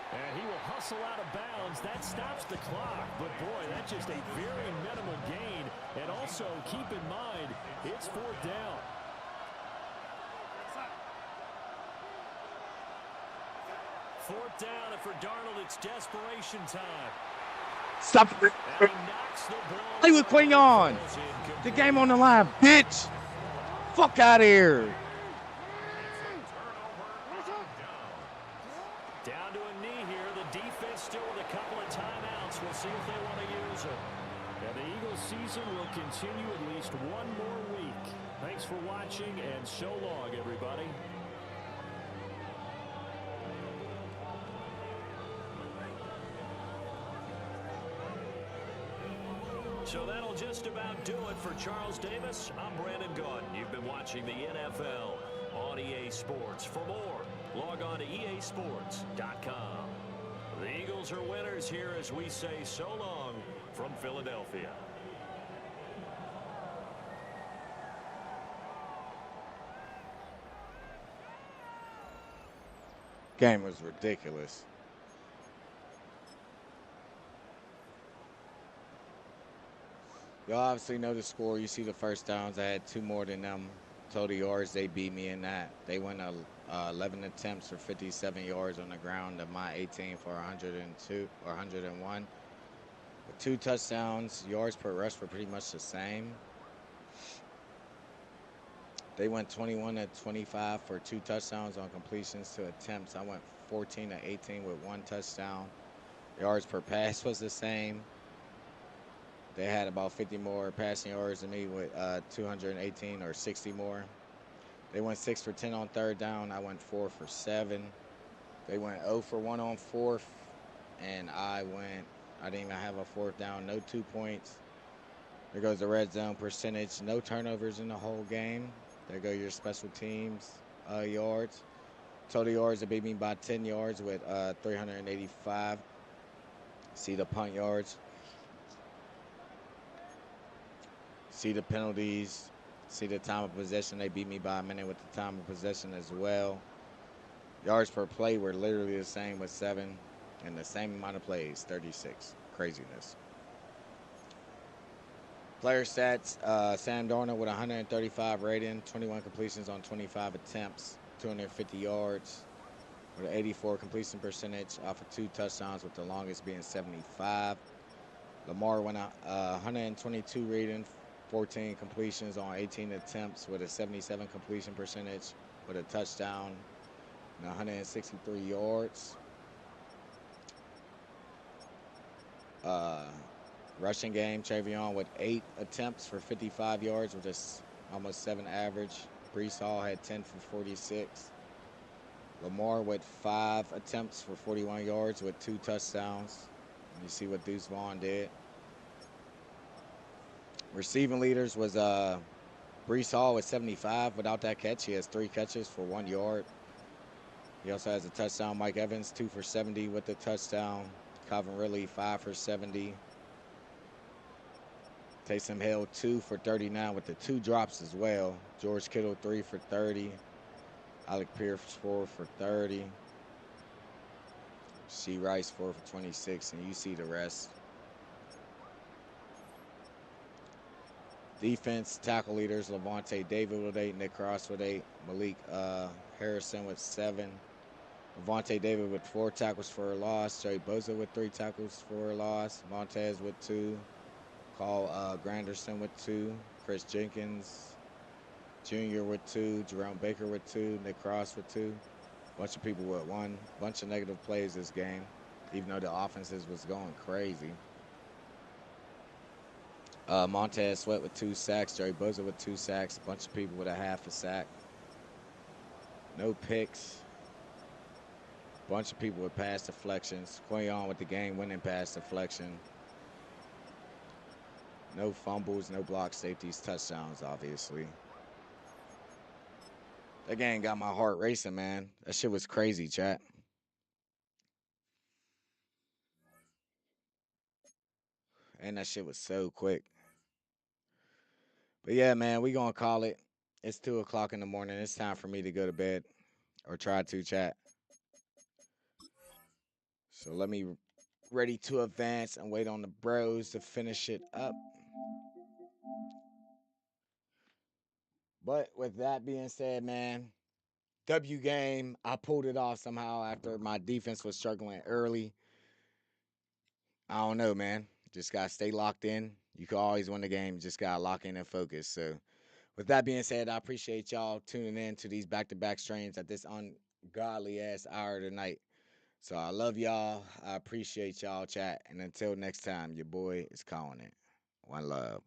And he will hustle out of bounds. That stops the clock. But, boy, that's just a very minimal gain. And also, keep in mind, it's 4th down. Fourth down, and for Darnold, it's desperation time. Stop it. And he knocks the ball. Play with Quignon. The game on the line, bitch. Fuck out of here. Down to a knee here. The defense still with a couple of timeouts. We'll see if they want to use them. And the Eagles season will continue at least 1 more week. Thanks for watching, and so long, everybody. So that'll just about do it for Charles Davis. I'm Brandon Gaudin. You've been watching the NFL on EA Sports. For more, log on to easports.com. The Eagles are winners here as we say so long from Philadelphia. Game was ridiculous. Y'all obviously know the score. You see the first downs. I had two more than them. Total yards, they beat me in that. They went 11 attempts for 57 yards on the ground, of my 18 for 102 or 101. With two touchdowns, yards per rush were pretty much the same. They went 21 to 25 for two touchdowns on completions to attempts. I went 14 to 18 with one touchdown. Yards per pass was the same. They had about 50 more passing yards than me with 218 or 60 more. They went 6 for 10 on third down. I went 4 for 7. They went 0 for 1 on fourth, and I didn't even have a fourth down, no 2 points. There goes the red zone percentage. No turnovers in the whole game. There go your special teams yards. Total yards, they beat me by 10 yards with 385. See the punt yards. See the penalties. See the time of possession. They beat me by a minute with the time of possession as well. Yards per play were literally the same with 7. And the same amount of plays, 36. Craziness. Player stats, Sam Darnold with 135 rating, 21 completions on 25 attempts, 250 yards, with an 84 completion percentage off of 2 touchdowns, with the longest being 75. Lamar went 122 rating, 14 completions on 18 attempts, with a 77 completion percentage, with a touchdown and 163 yards. Uh, Rushing game, Travion with 8 attempts for 55 yards with almost 7 average. Brees Hall had 10 for 46. Lamar with 5 attempts for 41 yards with 2 touchdowns. You see what Deuce Vaughn did. Receiving leaders was Brees Hall with 75. Without that catch, he has 3 catches for 1 yard. He also has a touchdown. Mike Evans, 2 for 70 with the touchdown. Calvin Ridley, 5 for 70. Taysom Hill, 2 for 39 with the 2 drops as well. George Kittle, 3 for 30. Alec Pierce, 4 for 30. C. Rice, 4 for 26. And you see the rest. Defense, tackle leaders, Levante David with 8, Nick Cross with 8, Malik Harrison with 7. Levante David with 4 tackles for a loss. Joey Bosa with 3 tackles for a loss. Montez with 2. Carl Granderson with 2. Chris Jenkins Jr. with 2. Jerome Baker with 2. Nick Cross with 2. Bunch of people with 1. Bunch of negative plays this game, even though the offenses was going crazy. Montez Sweat with 2 sacks. Jerry Bosa with 2 sacks. A bunch of people with a half a sack. No picks. Bunch of people with pass deflections. Quayon with the game-winning pass deflection. No fumbles, no block safeties, touchdowns, obviously. That game got my heart racing, man. That shit was crazy, chat. And that shit was so quick. But yeah, man, we gonna call it. It's 2 o'clock in the morning. It's time for me to go to bed. Or try to, chat. So let me ready to advance and wait on the bros to finish it up. But with that being said, man, W game. I pulled it off somehow after my defense was struggling early. I don't know, man. Just gotta stay locked in. You can always win the game. Just gotta lock in and focus. So, with that being said, I appreciate y'all tuning in to these back-to-back streams at this ungodly ass hour tonight. So I love y'all. I appreciate y'all, chat. And until next time, your boy is calling it. One love.